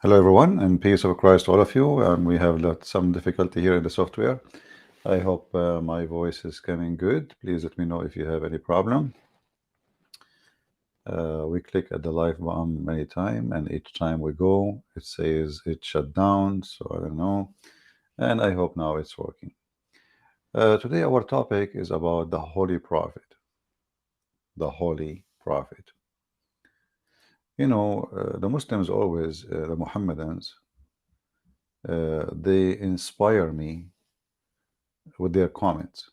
Hello everyone, and peace of Christ to all of you. We have some difficulty here in the software. I hope my voice is coming good. Please let me know if you have any problem. We click at the live bomb many times, and each time we go, it says it shut down, so I don't know. And I hope now it's working. Today our topic is about the Holy Prophet. The Holy Prophet. The Muslims always, the Mohammedans, they inspire me with their comments.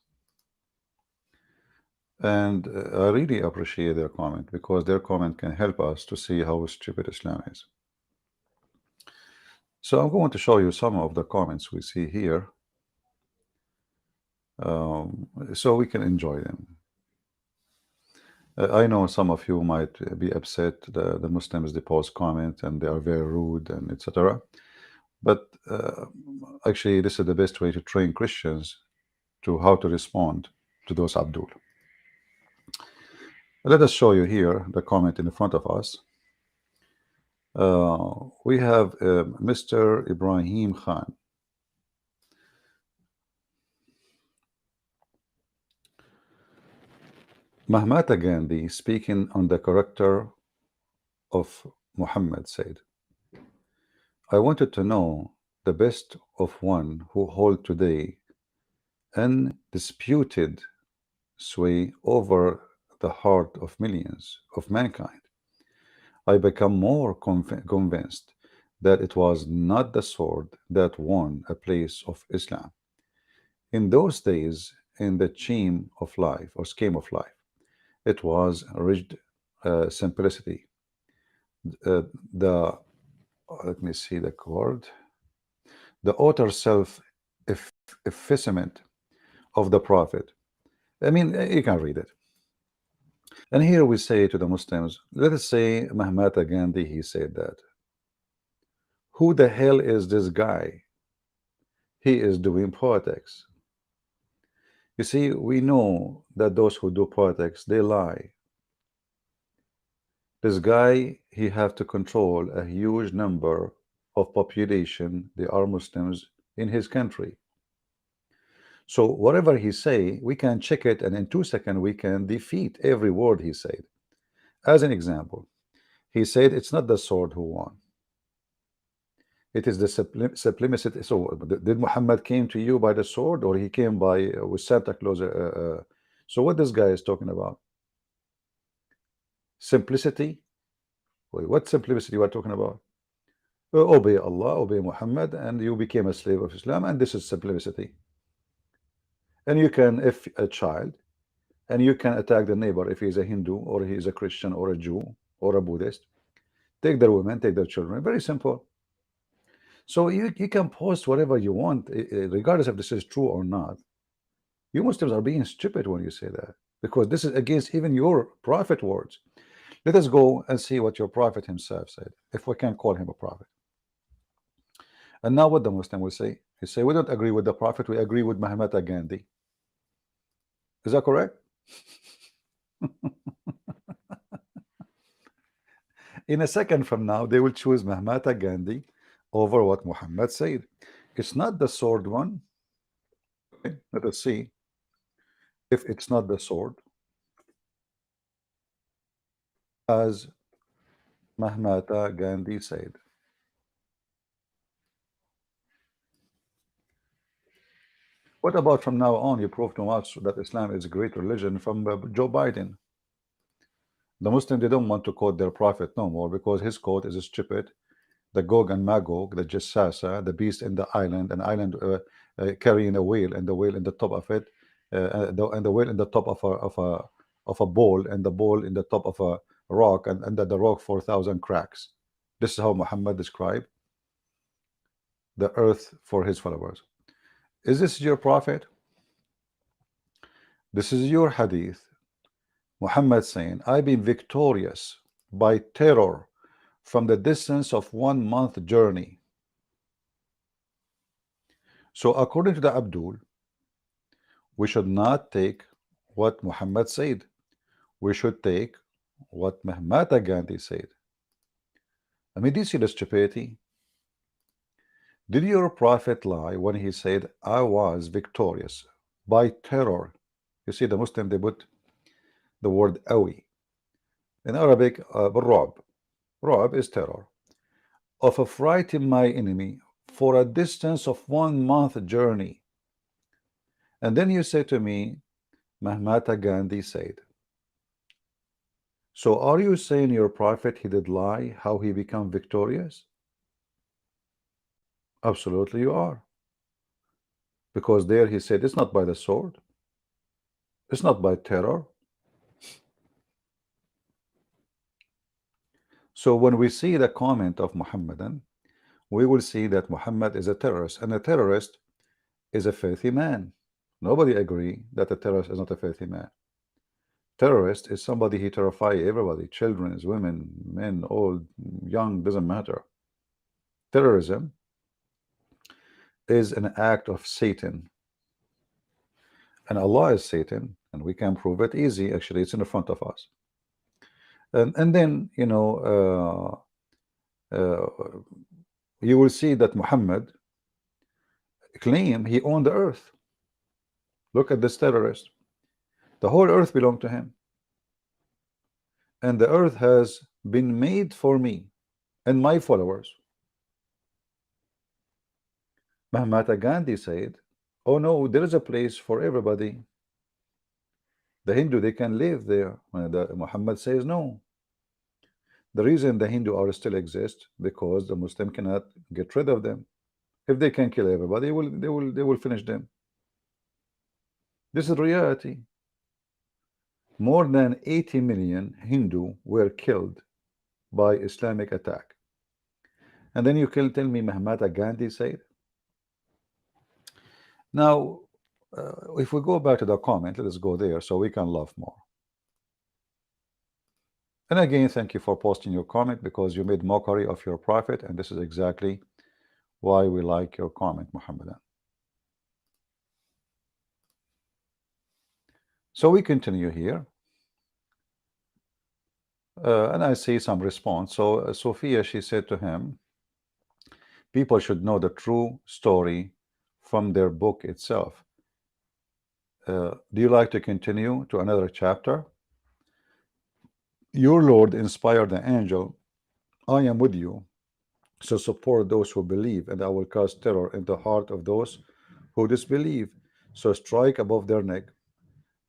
And I really appreciate their comment because their comment can help us to see how stupid Islam is. So I'm going to show you some of the comments we see here so we can enjoy them. I know some of you might be upset the Muslims they post comments and they are very rude and etc. But actually this is the best way to train Christians to how to respond to those Abdul. Let us show you here the comment in front of us. We have Mr. Ibrahim Khan. Mahatma Gandhi, speaking on the character of Muhammad, said, I wanted to know the best of one who hold today undisputed sway over the heart of millions of mankind. I become more convinced that it was not the sword that won a place of Islam. In those days, in the scheme of life, it was rigid simplicity. The Let me see the word. The utter self-effacement of the Prophet. I mean, you can read it. And here we say to the Muslims, let us say Mahatma Gandhi, he said that. Who the hell is this guy? He is doing politics. You see, we know that those who do politics, they lie. This guy, he have to control a huge number of population, they are Muslims in his country. So whatever he say, we can check it, and in 2 seconds we can defeat every word he said. As an example, he said it's not the sword who won. It is the simplicity. So did Muhammad came to you by the sword, or he came by with Santa Claus? So what this guy is talking about? Simplicity? Wait, what simplicity we are talking about? Obey Allah, obey Muhammad, and you became a slave of Islam, and this is simplicity. And you can, if a child, and you can attack the neighbor if he's a Hindu or he's a Christian or a Jew or a Buddhist. Take their women, take their children. Very simple. So you can post whatever you want, regardless if this is true or not. You Muslims are being stupid when you say that, because this is against even your prophet words. Let us go and see what your prophet himself said, if we can call him a prophet. And now what the Muslim will say, he say, we don't agree with the prophet, we agree with Mahatma Gandhi. Is that correct? In a second from now, they will choose Mahatma Gandhi over what Muhammad said. It's not the sword one. Okay, let us see if it's not the sword, as Mahatma Gandhi said. What about from now on, you prove too much that Islam is a great religion from Joe Biden? The Muslims, they don't want to quote their prophet no more because his quote is stupid. The Gog and Magog, the Jassasa, the beast in the island, an island carrying a whale, and the whale in the top of it, and the whale in the top of a bowl, and the bowl in the top of a rock, and under the rock 4,000 cracks. This is how Muhammad described the earth for his followers. Is this your prophet? This is your hadith. Muhammad saying, I've been victorious by terror from the distance of 1 month journey. So according to the Abdul, we should not take what Muhammad said. We should take what Mahatma Gandhi said. I mean, do you see the stupidity? Did your prophet lie when he said, I was victorious by terror? You see, the Muslim, they put the word awi. In Arabic, بالرعب. Ra'b is terror. Of affrighting my enemy for a distance of 1 month journey. And then you say to me, Mahatma Gandhi said. So are you saying your prophet, he did lie, how he become victorious? Absolutely you are. Because there he said, it's not by the sword. It's not by terror. So when we see the comment of Muhammadan, we will see that Muhammad is a terrorist, and a terrorist is a filthy man. Nobody agree that a terrorist is not a filthy man. Terrorist is somebody who terrify everybody, children, women, men, old, young, doesn't matter. Terrorism is an act of Satan, and Allah is Satan, and we can prove it easy. Actually, it's in front of us. And then you will see that Muhammad claim he owned the earth. Look at this terrorist. The whole earth belonged to him, and the earth has been made for me and my followers. Mahatma Gandhi said, oh no, there is a place for everybody. The Hindu, they can live there. Muhammad says no. The reason the Hindu are still exist because the Muslim cannot get rid of them. If they can kill everybody, they will finish them. This is reality. More than 80 million Hindu were killed by Islamic attack. And then you can tell me Mahatma Gandhi said. Now, if we go back to the comment, let us go there so we can laugh more. And again, thank you for posting your comment because you made mockery of your prophet, and this is exactly why we like your comment, Muhammadan. So we continue here. And I see some response. So Sophia, she said to him, people should know the true story from their book itself. Do you like to continue to another chapter? Your Lord inspired the angel, I am with you, so support those who believe, and I will cast terror in the heart of those who disbelieve. So strike above their neck.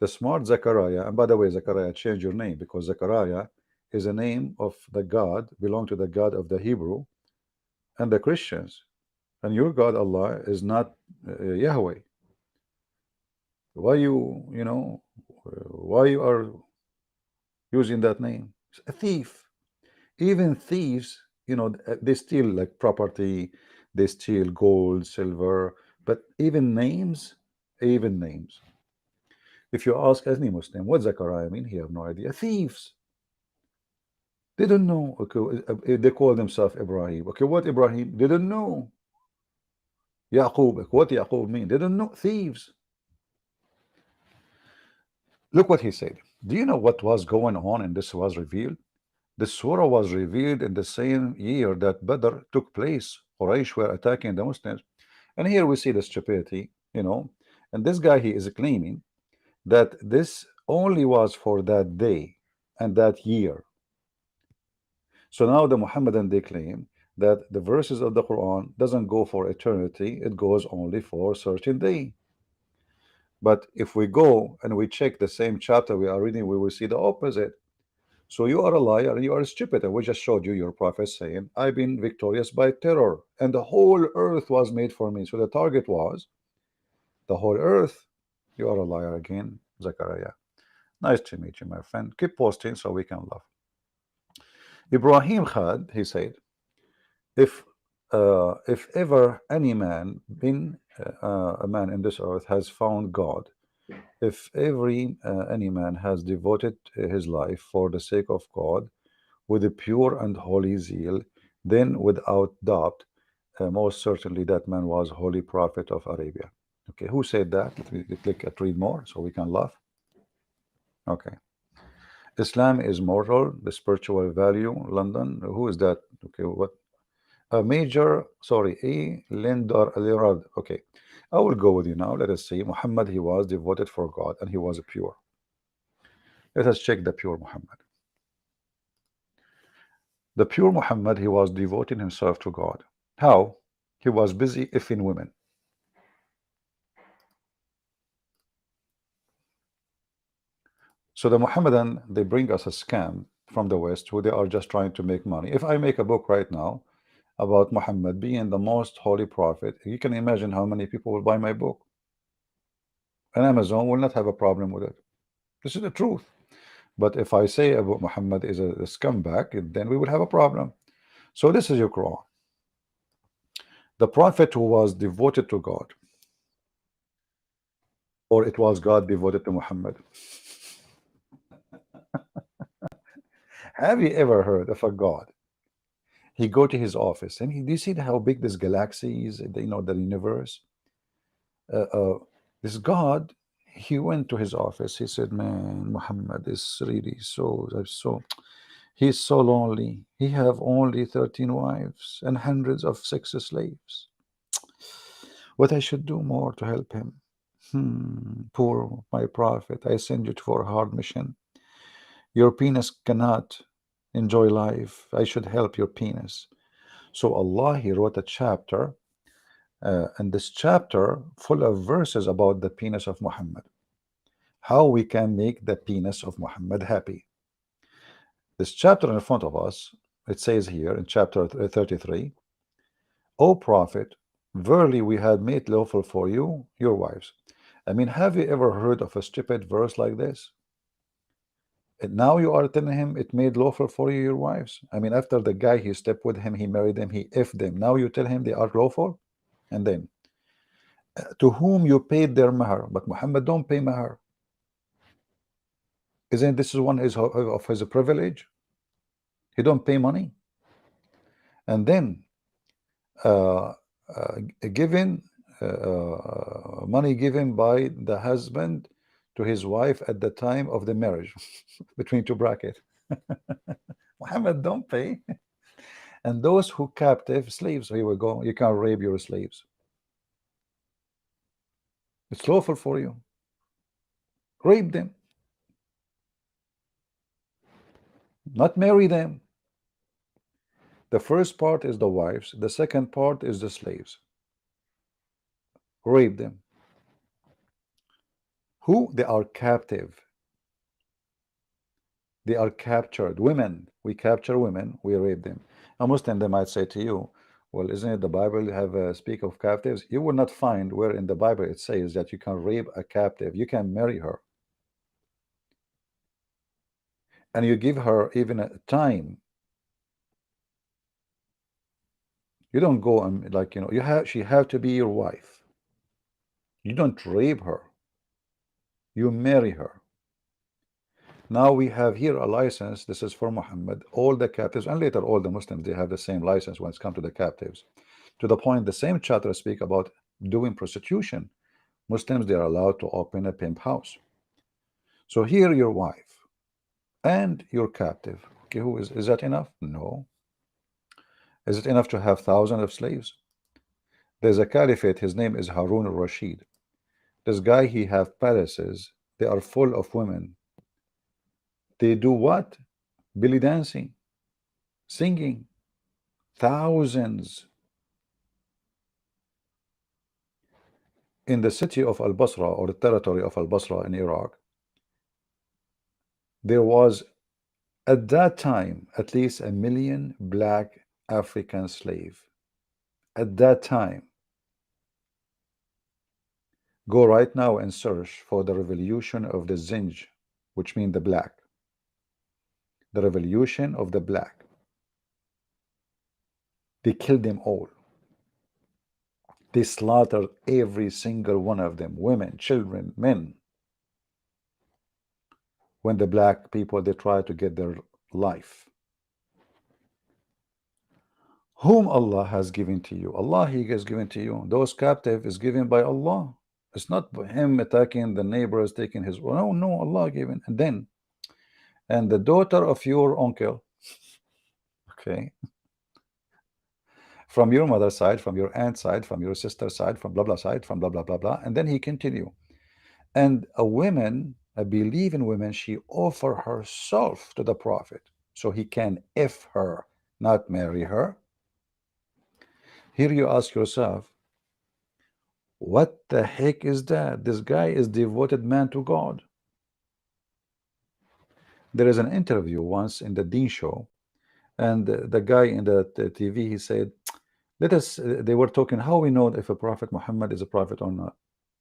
The smart Zechariah, and by the way, Zechariah, change your name because Zechariah is a name of the God, belong to the God of the Hebrew and the Christians. And your God, Allah, is not Yahweh. Why why you are using that name? A thief. Even thieves, they steal like property, they steal gold, silver, but even names. If you ask any Muslim, what Zechariah mean? He have no idea. Thieves. They don't know. Okay, they call themselves Ibrahim. Okay, what Ibrahim? They don't know. Yaqub. What Yaqub mean? They don't know. Thieves. Look what he said. Do you know what was going on and this was revealed? The surah was revealed in the same year that Badr took place. Quraysh were attacking the Muslims. And here we see the stupidity, And this guy, he is claiming that this only was for that day and that year. So now the Muhammadan, they claim that the verses of the Quran doesn't go for eternity, it goes only for a certain day. But if we go and we check the same chapter we are reading, we will see the opposite. So you are a liar and you are stupid. And we just showed you your prophet saying, I've been victorious by terror, and the whole earth was made for me. So the target was the whole earth. You are a liar again, Zachariah. Nice to meet you, my friend. Keep posting so we can laugh. Ibrahim Khad, he said, if ever any man been a man in this earth has found God, if any man has devoted his life for the sake of God with a pure and holy zeal, then without doubt, most certainly that man was holy prophet of Arabia. Okay, who said that? Let me click at read more so we can laugh. Okay. Islam is mortal, the spiritual value, London. Who is that? Okay, what? A major, sorry, a Lindar. Okay, I will go with you now. Let us see. Muhammad, he was devoted for God and he was pure. Let us check the pure Muhammad. The pure Muhammad, he was devoting himself to God. How? He was busy effing women. So the Muhammadan, they bring us a scam from the West who they are just trying to make money. If I make a book right now about Muhammad being the most holy prophet, you can imagine how many people will buy my book. And Amazon will not have a problem with it. This is the truth. But if I say about Muhammad is a scumbag, then we will have a problem. So this is your Quran. The prophet who was devoted to God, or it was God devoted to Muhammad. Have you ever heard of a God? He go to his office and do you see how big this galaxy is, the universe? Uh, uh, this God, he went to his office. He said, "Man, Muhammad is really so he's so lonely. He have only 13 wives and hundreds of sex slaves. What I should do more to help him? Poor my prophet, I send you for a hard mission. Your penis cannot enjoy life. I should help your penis." So Allah, he wrote a chapter, and this chapter full of verses about the penis of Muhammad. How we can make the penis of Muhammad happy. This chapter in front of us, it says here in chapter 33, O Prophet, verily we had made lawful for you your wives. I mean, have you ever heard of a stupid verse like this? And now you are telling him it made lawful for you your wives. I mean, after the guy he slept with him, he married them, he effed them. Now you tell him they are lawful? And then, to whom you paid their mahar, but Muhammad don't pay mahar. Isn't this one of his privilege? He don't pay money. And then uh, given money given by the husband to his wife at the time of the marriage, between two brackets. Muhammad don't pay. And those who captive slaves, here we go, you can rape your slaves. It's lawful for you. Rape them, not marry them. The first part is the wives, the second part is the slaves. Rape them. Who? They are captive. They are captured. Women, we capture women, we rape them. A Muslim, they might say to you, well, isn't it the Bible have speak of captives? You will not find where in the Bible it says that you can rape a captive. You can marry her. And you give her even a time. You don't go and she have to be your wife. You don't rape her. You marry her. Now we have here a license. This is for Muhammad. All the captives, and later all the Muslims, they have the same license when it's come to the captives. To the point, the same chapter speak about doing prostitution. Muslims, they are allowed to open a pimp house. So here your wife and your captive. Okay, who is that enough? No. Is it enough to have thousands of slaves? There's a caliphate, his name is Harun al-Rashid. This guy, he have palaces. They are full of women. They do what? Belly dancing, singing. Thousands. In the city of Al-Basra, or the territory of Al-Basra in Iraq, there was at that time at least 1 million black African slave. At that time. Go right now and search for the revolution of the Zinj, which means the black. The revolution of the black. They killed them all. They slaughtered every single one of them, women, children, men. When the black people, they try to get their life. Whom Allah has given to you. Allah, He has given to you. Those captive is given by Allah. It's not him attacking the neighbors, taking his. No, no, Allah given. And the daughter of your uncle, okay, from your mother's side, from your aunt's side, from your sister's side, from blah blah side, from blah blah blah blah, and then he continue. And a woman, a believing woman, she offer herself to the prophet so he can if her, not marry her. Here you ask yourself, what the heck is that? This guy is devoted man to God. There is an interview once in the Dean show, and the guy in the TV, he said, let us, they were talking how we know if a prophet Muhammad is a prophet or not.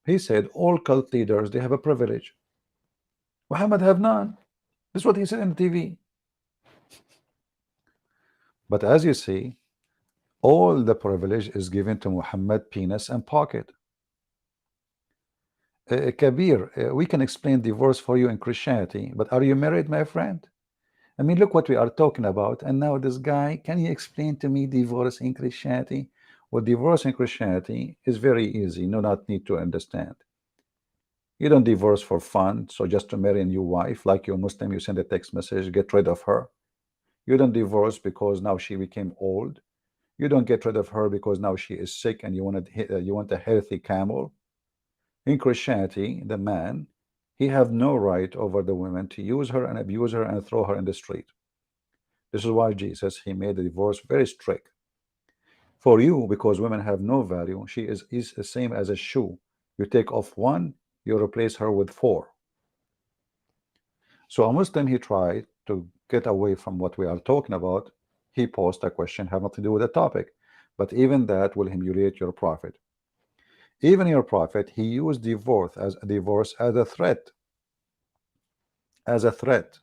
He said, all cult leaders, they have a privilege. Muhammad have none. This is what he said in the TV. But as you see, all the privilege is given to Muhammad, penis and pocket. Kabir, we can explain divorce for you in Christianity, but are you married, my friend? I mean, look what we are talking about. And now this guy, can you explain to me divorce in Christianity? Well, divorce in Christianity is very easy. You do not need to understand. You don't divorce for fun, so just to marry a new wife, like you're Muslim, you send a text message, get rid of her. You don't divorce because now she became old. You don't get rid of her because now she is sick and you want a healthy camel. In Christianity, the man, he have no right over the woman to use her and abuse her and throw her in the street. This is why Jesus, he made the divorce very strict. For you, because women have no value, she is the same as a shoe. You take off one, you replace her with four. So a Muslim, he tried to get away from what we are talking about. He posed a question have nothing to do with the topic, but even that will humiliate your prophet. Even your prophet, he used divorce as a threat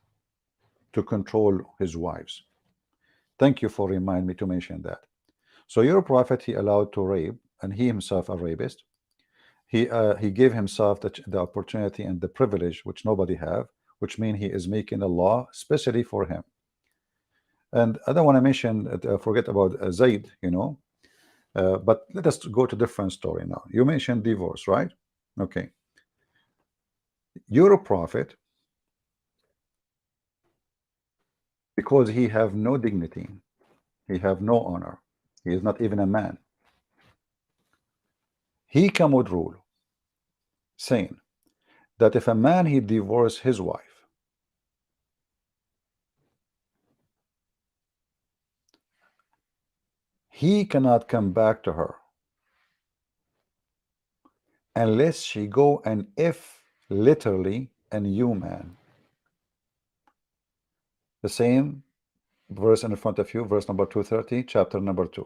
to control his wives. Thank you for reminding me to mention that. So your prophet, he allowed to rape, and he himself a rapist. He gave himself the opportunity and the privilege which nobody have, which means he is making a law especially for him. And I don't want to mention, forget about Zaid, but let us go to different story now. You mentioned divorce, right? Okay. You're a prophet because he have no dignity, he have no honor, he is not even a man. He come with rule saying that if a man he divorce his wife, he cannot come back to her unless she go and if literally a new man. The same verse in front of you, verse number 230, chapter number 2.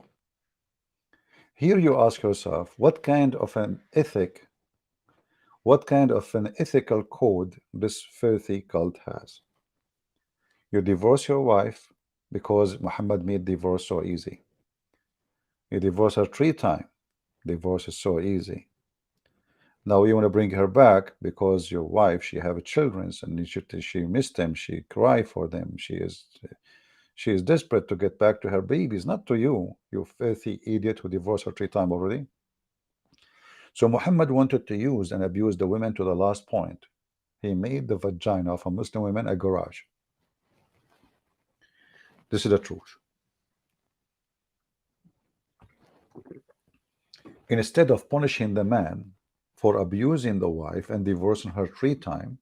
Here you ask yourself, what kind of an ethical code this filthy cult has? You divorce your wife because Muhammad made divorce so easy. You divorce her 3 times. Divorce is so easy. Now you want to bring her back because your wife, she have children and she missed them, she cry for them, she is desperate to get back to her babies, not to you, you filthy idiot who divorced her 3 times already. So Muhammad wanted to use and abuse the women to the last point. He made the vagina of a Muslim woman a garage. This is the truth. Instead of punishing the man for abusing the wife and divorcing her 3 times,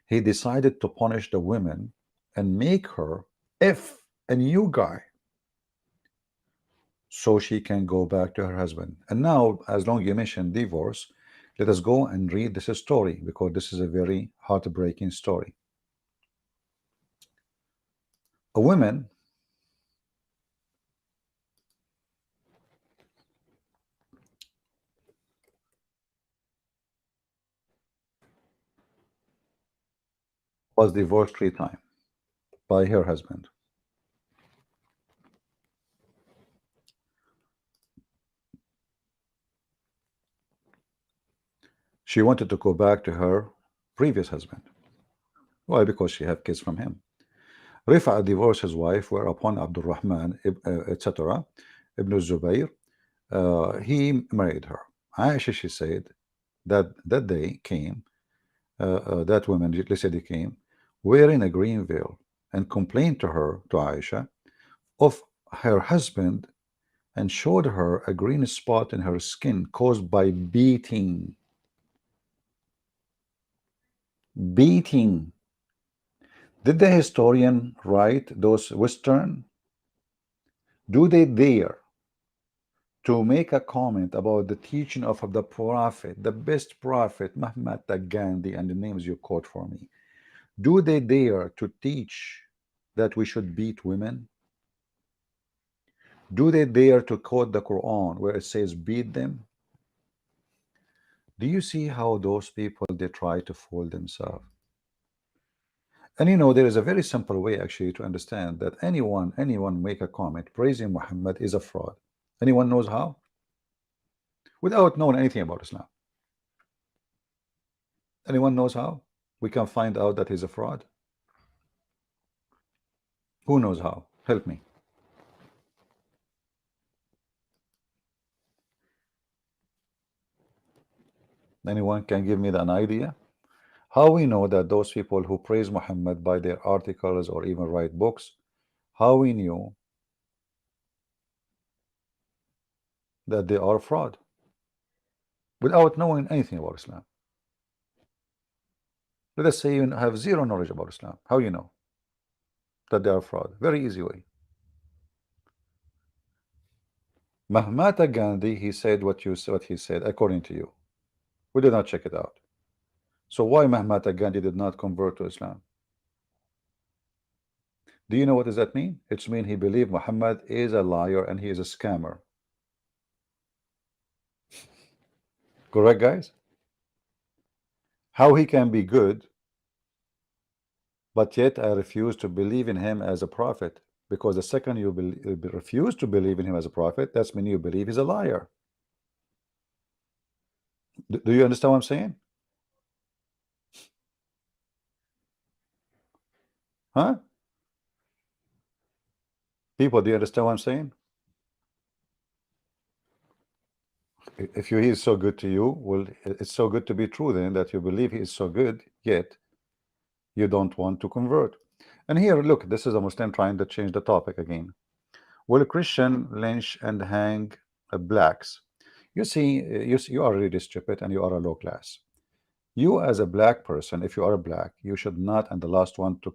he decided to punish the women and make her if a new guy so she can go back to her husband. And now, as long as you mentioned divorce, let us go and read this story because this is a very heartbreaking story. A woman was divorced 3 times by her husband. She wanted to go back to her previous husband. Why? Because she had kids from him. Rifa divorced his wife, whereupon Abdul Rahman, etc., Ibn Zubayr, he married her. Aisha, she said that that day came, that woman, this lady came, wearing a green veil, and complained to her, to Aisha, of her husband and showed her a green spot in her skin caused by beating. Beating. Did the historian write those Western? Do they dare to make a comment about the teaching of the prophet, the best prophet, Mahatma Gandhi, and the names you quote for me? Do they dare to teach that we should beat women? Do they dare to quote the Quran where it says beat them? Do you see how those people, they try to fool themselves? And you know, there is a very simple way actually to understand that anyone make a comment praising Muhammad is a fraud. Anyone knows how? Without knowing anything about Islam. Anyone knows how? We can find out that he's a fraud. Who knows how? Help me. Anyone can give me an idea? How we know that those people who praise Muhammad by their articles or even write books, how we knew that they are fraud without knowing anything about Islam? Let us say you have zero knowledge about Islam. How you know that they are fraud? Very easy way. Mahatma Gandhi, he said what he said according to you. We did not check it out. So why Mahatma Gandhi did not convert to Islam? Do you know what does that mean? It means he believed Muhammad is a liar and he is a scammer. Correct, guys? How he can be good, but yet I refuse to believe in him as a prophet, because the second you refuse to believe in him as a prophet, that's mean you believe he's a liar. Do you understand what I'm saying? Huh? People, do you understand what I'm saying? If he is so good to you, well, it's so good to be true then that you believe he is so good, yet you don't want to convert. And here, look, this is a Muslim trying to change the topic again. Will a Christian lynch and hang blacks? You see, you are really stupid and you are a low class. You as a black person, if you are a black, you should not, and the last one to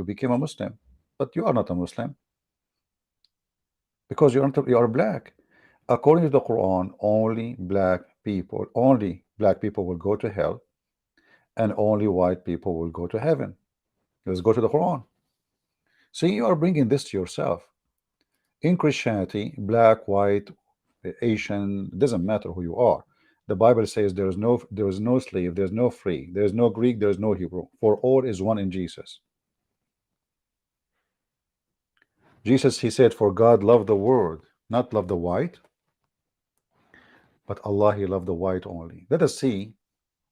become a Muslim. But you are not a Muslim because you are black. According to the Quran, only black people will go to hell, and only white people will go to heaven. Let's go to the Quran. See, you are bringing this to yourself. In Christianity, black, white, Asian, doesn't matter who you are. The Bible says there is no slave, there's no free, there's no Greek, there's no Hebrew. For all is one in Jesus. Jesus, he said, for God loved the world, not love the white, but Allah, he loved the white only. Let us see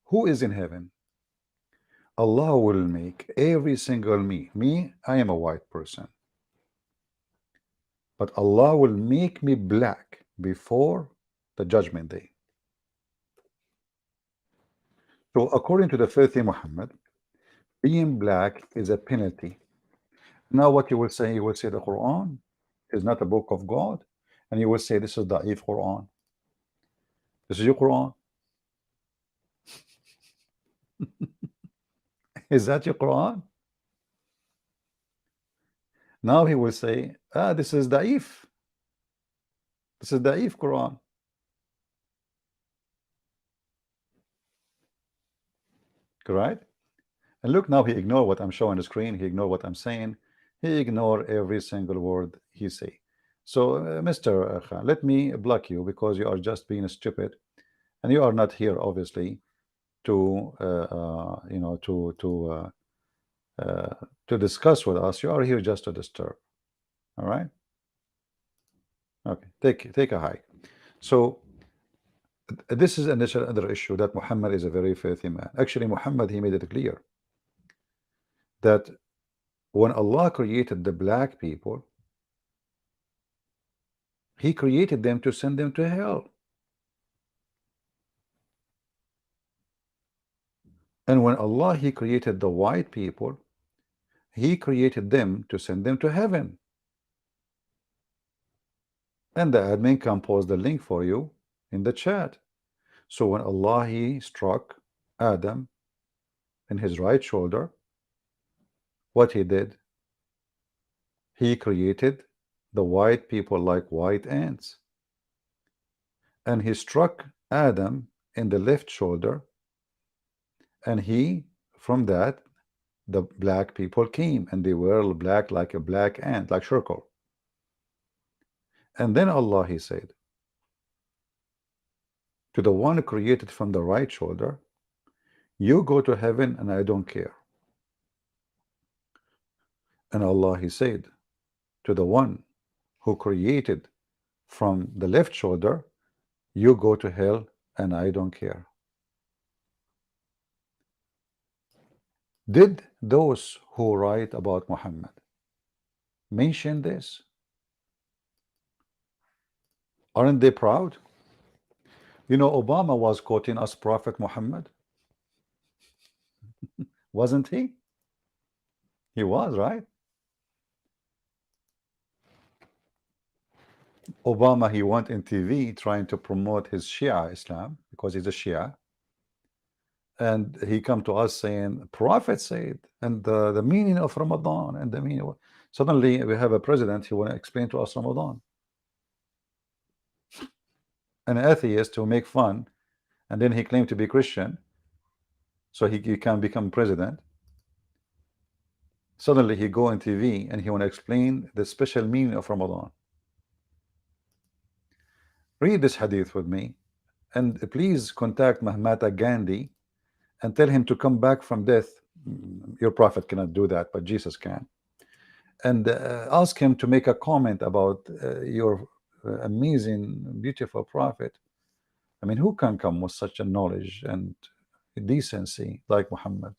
who is in heaven. Allah will make every single me, I am a white person, but Allah will make me black before the judgment day. So according to the faith in Muhammad, being black is a penalty. Now what you will say, the Quran is not a book of God, and you will say this is Da'if Quran. This is your Quran. Is that your Quran? Now he will say, this is Da'if. This is Da'if Quran. Correct? And look, now he ignore what I'm showing the screen. He ignore what I'm saying. He ignore every single word he say. So, Mr. Khan, let me block you because you are just being stupid, and you are not here, obviously, to you know, to discuss with us. You are here just to disturb. All right? Okay. Take a hike. So this is another issue, that Muhammad is a very filthy man. Actually, Muhammad, he made it clear that when Allah created the black people, he created them to send them to hell. And when Allah, he created the white people, he created them to send them to heaven. And the admin can post the link for you in the chat. So when Allah he struck Adam in his right shoulder, what he did, he created the white people like white ants. And he struck Adam in the left shoulder, and he, from that, the black people came, and they were black like a black ant, like circle. And then Allah he said to the one created from the right shoulder, you go to heaven and I don't care. And Allah he said to the one who created from the left shoulder, you go to hell and I don't care. Did those who write about Muhammad mention this? Aren't they proud? You know, Obama was quoting us Prophet Muhammad, wasn't he? He was, right? Obama, he went in TV trying to promote his Shia Islam because he's a Shia. And he come to us saying, Prophet said, and the meaning of Ramadan and the meaning of... Suddenly we have a president who want to explain to us Ramadan. An atheist who make fun, and then he claimed to be Christian, so he can become president. Suddenly he go on TV and he want to explain the special meaning of Ramadan. Read this hadith with me, and please contact Mahatma Gandhi and tell him to come back from death. Your prophet cannot do that, but Jesus can. And ask him to make a comment about your amazing, beautiful prophet. I mean, who can come with such a knowledge and decency like Muhammad?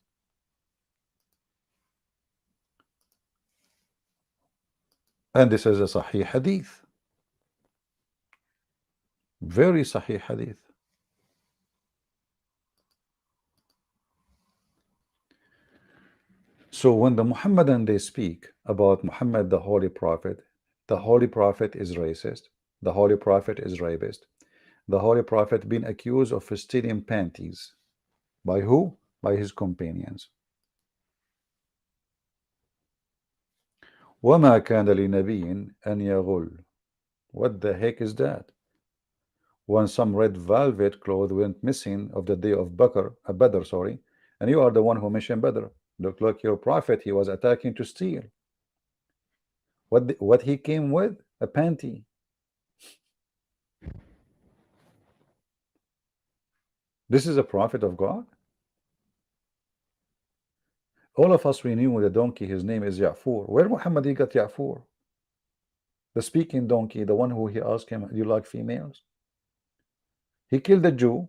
And this is a Sahih hadith. Very Sahih hadith. So when the Muhammadan they speak about Muhammad the Holy Prophet is racist, the Holy Prophet is rapist, the Holy Prophet being accused of stealing panties. By who? By his companions. وَمَا كَانَ لِنَبِيٍّ أَنْ يَغُلَّ. What the heck is that? When some red velvet cloth went missing of the day of Badr, sorry, and you are the one who mentioned Badr. Look like your prophet, he was attacking to steal. What he came with? A panty. This is a prophet of God? All of us, we knew the donkey, his name is Ya'fur. Where Muhammad he got Ya'fur? The speaking donkey, the one who he asked him, do you like females? He killed a Jew.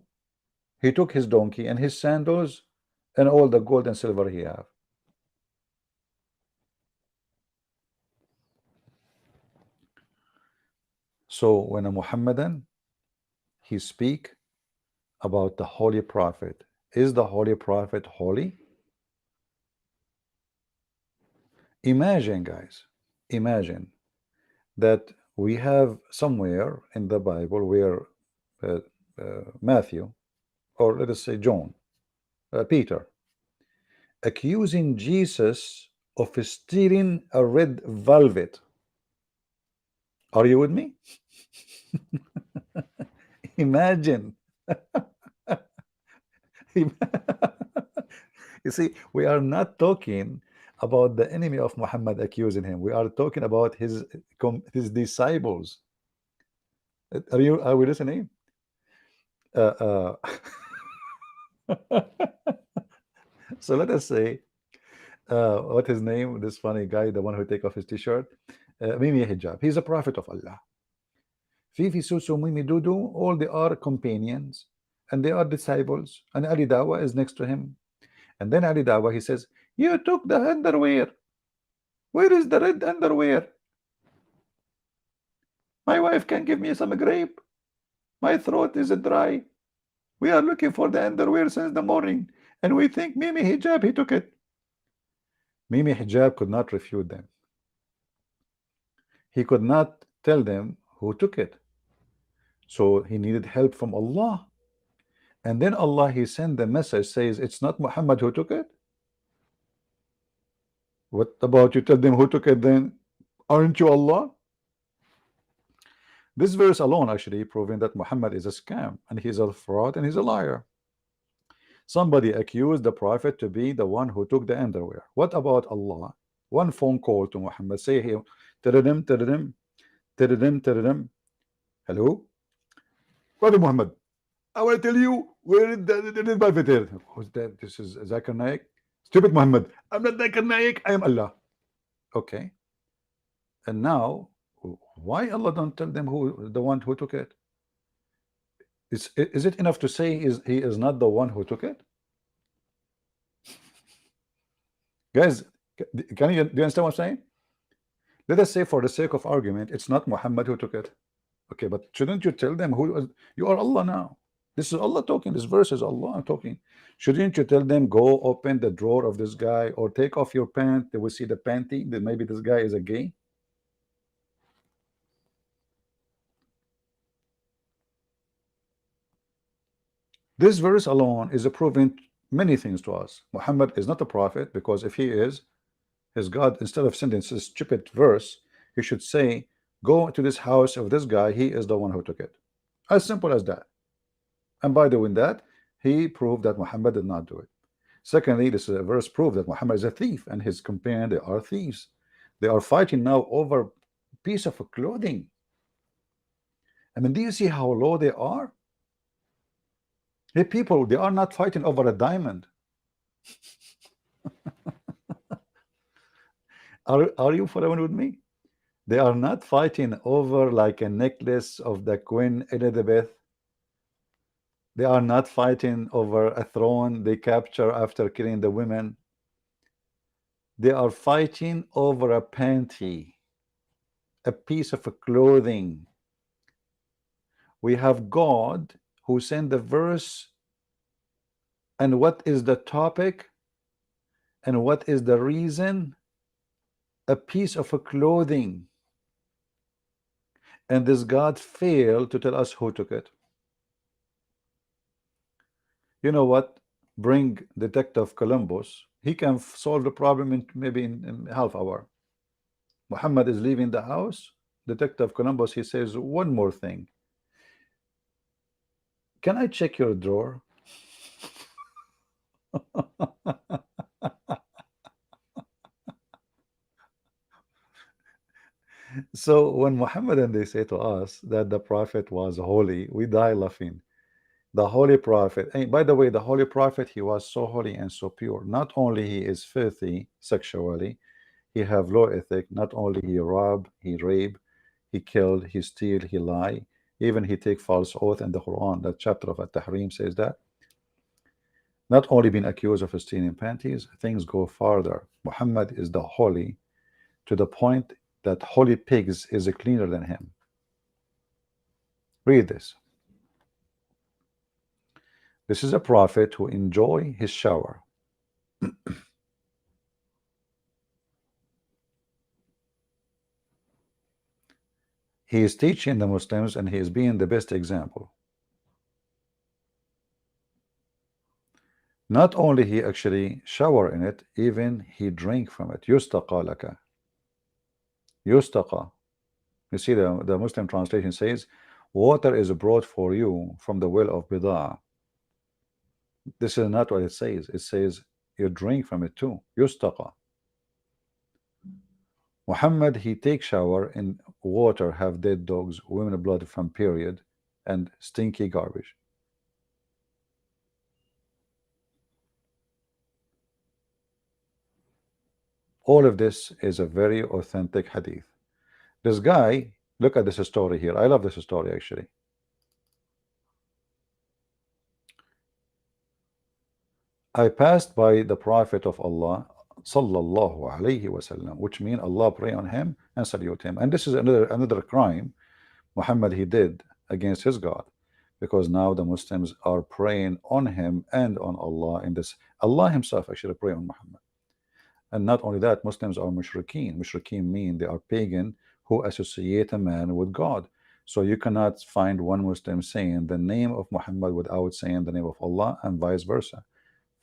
He took his donkey and his sandals and all the gold and silver he have. So when a Muhammadan he speak about the Holy Prophet, is the Holy Prophet holy? Imagine, guys, imagine that we have somewhere in the Bible where Matthew, or let us say John, Peter, accusing Jesus of stealing a red velvet. Are you with me? Imagine. You see, we are not talking about the enemy of Muhammad accusing him. We are talking about his disciples. Are we listening? So let us say, what his name? This funny guy, the one who take off his t-shirt, Mimi Hijab. He's a prophet of Allah. Fifi, Susu, Mimi, Dudu, all they are companions and they are disciples. And Ali Dawa is next to him. And then Ali Dawa, he says, you took the underwear. Where is the red underwear? My wife can give me some grape. My throat is dry. We are looking for the underwear since the morning. And we think Mimi Hijab, he took it. Mimi Hijab could not refute them. He could not tell them who took it. So he needed help from Allah. And then Allah, he sent the message, says, it's not Muhammad who took it. What about you tell them who took it then? Aren't you Allah? This verse alone actually proving that Muhammad is a scam and he's a fraud and he's a liar. Somebody accused the prophet to be the one who took the underwear. What about Allah? One phone call to Muhammad, say him, tadadam, tadadam, tadadam, tadadam. Hello? Brother Muhammad, I want to tell you where the prophet is. Who's that? This is Zakir Naik. Stupid Muhammad. I'm not Zakir Naik, I am Allah. Okay. And now, why Allah don't tell them who the one who took it? Is it enough to say he is not the one who took it? Guys, do you understand what I'm saying? Let us say for the sake of argument, it's not Muhammad who took it. Okay, but shouldn't you tell them who you are Allah now? This is Allah talking. This verse is Allah talking. Shouldn't you tell them, go open the drawer of this guy or take off your pant? They will see the panty. That maybe this guy is a gay. This verse alone is proving many things to us. Muhammad is not a prophet, because if he is, his God, instead of sending this stupid verse, he should say, go to this house of this guy, he is the one who took it. As simple as that. And by doing that, he proved that Muhammad did not do it. Secondly, this verse proved that Muhammad is a thief and his companion, they are thieves. They are fighting now over a piece of clothing. I mean, do you see how low they are? Hey, people, they are not fighting over a diamond. Are you following with me? They are not fighting over like a necklace of the Queen Elizabeth. They are not fighting over a throne they capture after killing the women. They are fighting over a panty, a piece of clothing. We have God who sent the verse, and what is the topic and what is the reason? A piece of clothing. And this God failed to tell us who took it. You know what? Bring Detective Columbus. He can solve the problem in maybe in half hour. Muhammad is leaving the house. Detective Columbus, he says one more thing. Can I check your drawer? So when Muhammadan they say to us that the prophet was holy, we die laughing. The holy prophet, and by the way, the holy prophet, he was so holy and so pure. Not only he is filthy sexually, he have low ethic. Not only he rob, he rape, he killed, he steal, he lie. Even he take false oath in the Quran. That chapter of At-Tahrim says that. Not only being accused of stealing panties, things go farther. Muhammad is the holy to the point that holy pigs is cleaner than him. Read this. This is a prophet who enjoy his shower. He is teaching the Muslims and he is being the best example. Not only he actually shower in it, even he drink from it. Yustaqa laka. Yustaqa. You see, the Muslim translation says, water is brought for you from the well of Bidaa. This is not what it says. It says you drink from it too. Yustaqa. Muhammad, he take shower in water, have dead dogs, women blood from period, and stinky garbage. All of this is a very authentic hadith. This guy, look at this story here. I love this story actually. I passed by the Prophet of Allah, sallallahu alaihi wasallam, which means Allah pray on him and salute him. And this is another crime Muhammad he did against his God, because now the Muslims are praying on him and on Allah in this. Allah himself actually pray on Muhammad. And not only that, Muslims are mushrikeen. Mushrikeen mean they are pagan who associate a man with God. So you cannot find one Muslim saying the name of Muhammad without saying the name of Allah, and vice versa.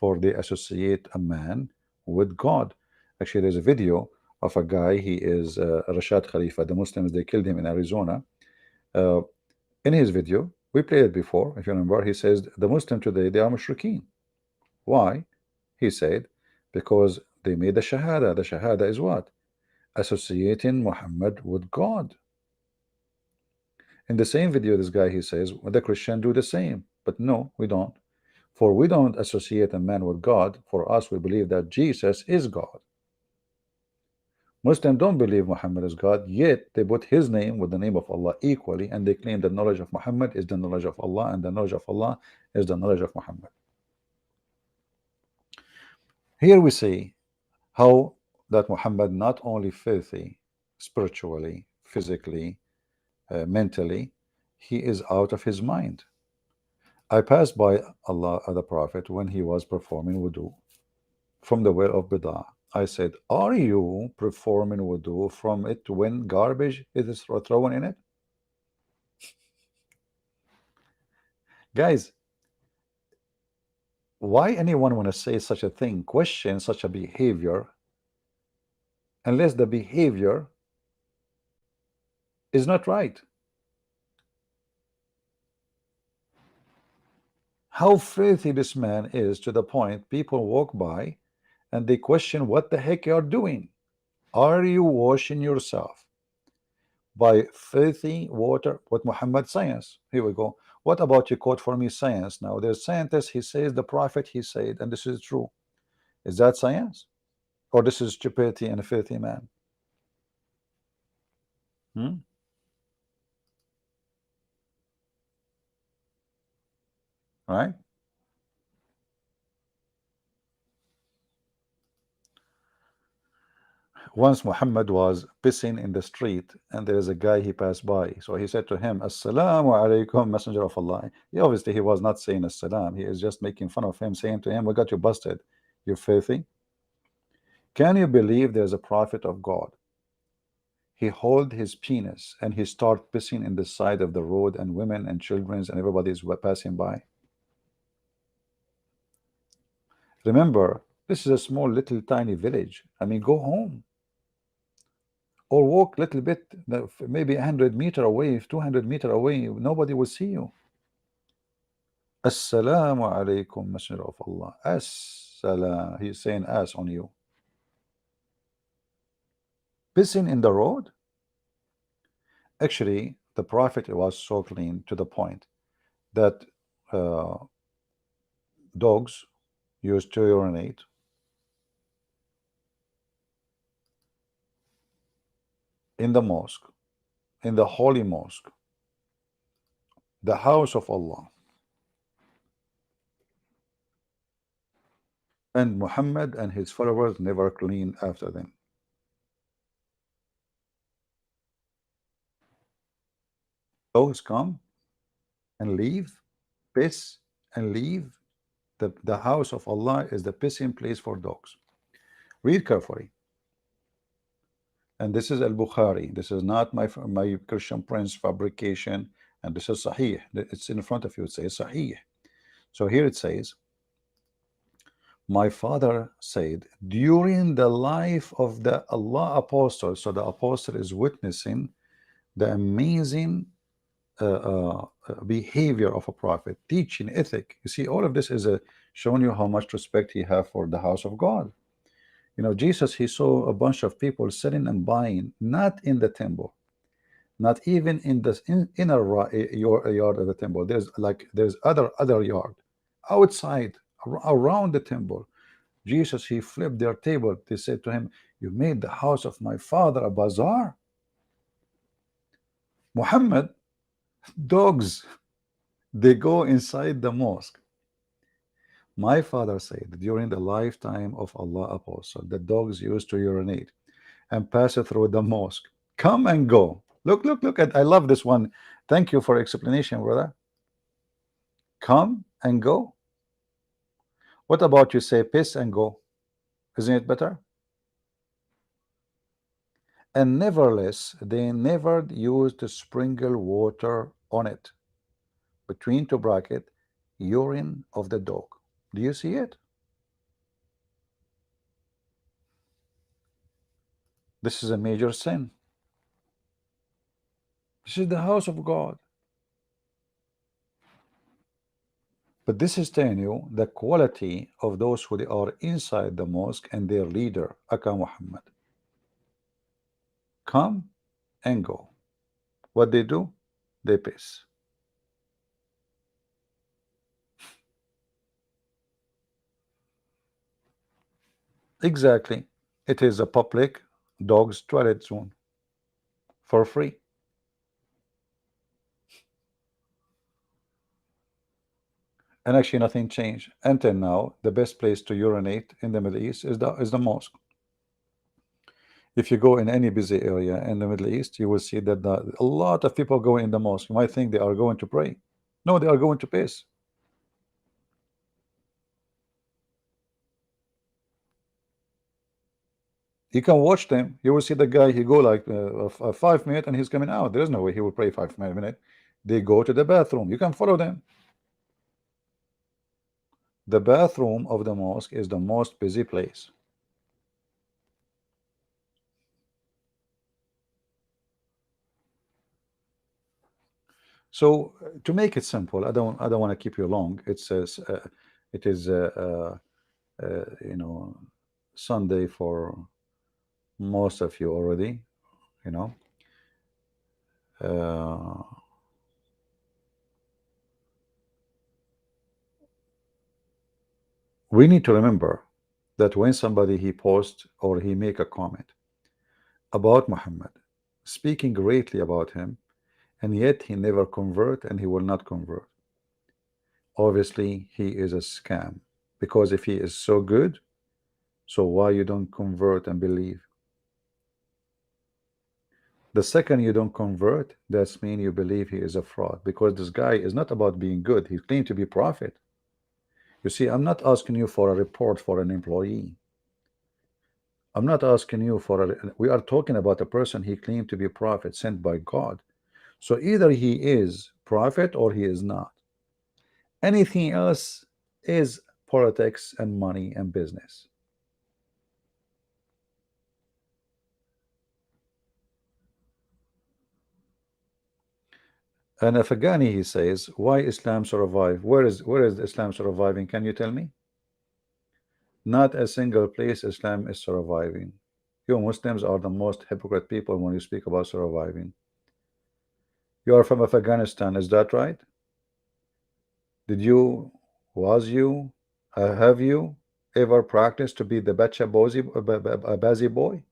For they associate a man with God. Actually, there's a video of a guy. He is Rashad Khalifa. The Muslims, they killed him in Arizona. Uh, in his video, we played it before. If you remember, he says the Muslim today, they are mushrikeen. Why? He said because they made the Shahada. The Shahada is what? Associating Muhammad with God. In the same video, this guy, he says, well, the Christian do the same. But no, we don't. For we don't associate a man with God. For us, we believe that Jesus is God. Muslims don't believe Muhammad is God, yet they put his name with the name of Allah equally, and they claim the knowledge of Muhammad is the knowledge of Allah, and the knowledge of Allah is the knowledge of Muhammad. Here we see how that Muhammad not only filthy spiritually, physically, mentally, he is out of his mind. I passed by Allah, the Prophet, when he was performing wudu from the well of Bida. I said, are you performing wudu from it when garbage is thrown in it? Guys, why anyone want to say such a thing, question such a behavior, unless the behavior is not right? How filthy this man is, to the point people walk by and they question what the heck you're doing. Are you washing yourself by filthy water? What Muhammad science? Here we go. What about you quote for me science? Now there's scientists, he says, the prophet, he said, and this is true. Is that science? Or this is stupidity and a filthy man? Right? Once Muhammad was pissing in the street, and there is a guy he passed by. So he said to him, Assalamu alaikum, Messenger of Allah. Obviously, he was not saying Assalam. He is just making fun of him, saying to him, we got you busted, you filthy. Can you believe there's a prophet of God? He hold his penis and he start pissing in the side of the road, and women and children and everybody is passing by. Remember, this is a small little tiny village. I mean, go home. Or walk a little bit, maybe 100 meters away, 200 meters away, nobody will see you. Assalamu alaikum, Messenger of Allah. Assalam. He's saying as on you. Pissing in the road? Actually, the Prophet was so clean to the point that dogs used to urinate in the mosque, in the holy mosque, the house of Allah. And Muhammad and his followers never cleaned after them. Dogs come and leave, piss and leave. The house of Allah is the pissing place for dogs. Read carefully. And this is Al-Bukhari. This is not my Christian Prince fabrication. And this is Sahih. It's in front of you. It says Sahih. So here it says, my father said, during the life of the Allah apostle. So the apostle is witnessing the amazing behavior of a prophet, teaching ethic. You see, all of this is showing you how much respect he have for the house of God. You know, Jesus, he saw a bunch of people selling and buying, not in the temple, not even in the inner yard of the temple. There's other yard outside around the temple. Jesus, he flipped their table. They said to him, you made the house of my father a bazaar. Muhammad, dogs, they go inside the mosque. My father said during the lifetime of Allah apostle, the dogs used to urinate and pass it through the mosque. Come and go. Look at, I love this one. Thank you for explanation, brother. Come and go. What about you say piss and go? Isn't it better? And nevertheless, they never used to sprinkle water on it. Between two bracket, urine of the dog. Do you see it? This is a major sin. This is the house of God. But this is telling you the quality of those who are inside the mosque and their leader, Aka Muhammad. Come and go. What they do? They piss. Exactly. It is a public dog's toilet zone for free. And actually nothing changed. Until now, the best place to urinate in the Middle East is the mosque. If you go in any busy area in the Middle East, you will see that a lot of people go in the mosque. You might think they are going to pray. No, they are going to piss. You can watch them. You will see the guy, he go like 5 minutes and he's coming out. There is no way he will pray 5 minutes. They go to the bathroom. You can follow them. The bathroom of the mosque is the most busy place. So to make it simple, I don't want to keep you long. It says it is you know, Sunday for most of you already. You know, uh, we need to remember that when somebody he posts or he make a comment about Muhammad, speaking greatly about him, and yet he never convert and he will not convert. Obviously, he is a scam, because if he is so good, so why you don't convert and believe? The second you don't convert, that's mean you believe he is a fraud, because this guy is not about being good. He claimed to be prophet. You see, I'm not asking you for a report for an employee. I'm not asking you for we are talking about a person he claimed to be a prophet sent by God. So either he is prophet or he is not. Anything else is politics and money and business. And Afghani, he says, why Islam survive? Where is Islam surviving? Can you tell me? Not a single place Islam is surviving. You Muslims are the most hypocrite people when you speak about surviving. You are from Afghanistan, is that right? Did you, was you, have you ever practiced to be the Bazi boy?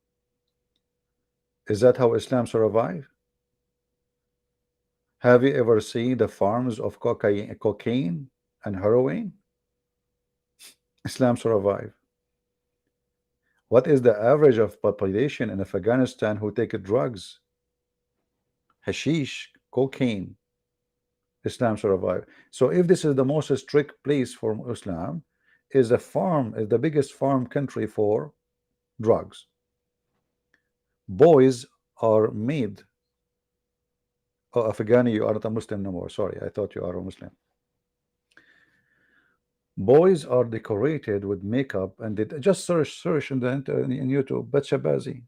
Is that how Islam survive? Have you ever seen the farms of cocaine and heroin? Islam survive. What is the average of population in Afghanistan who take drugs? Hashish, cocaine. Islam survive. So if this is the most strict place for Islam, is the biggest farm country for drugs. Boys are made. Oh, Afghani, you are not a Muslim no more. Sorry, I thought you are a Muslim. Boys are decorated with makeup, and they just search in in YouTube, Bachabazi.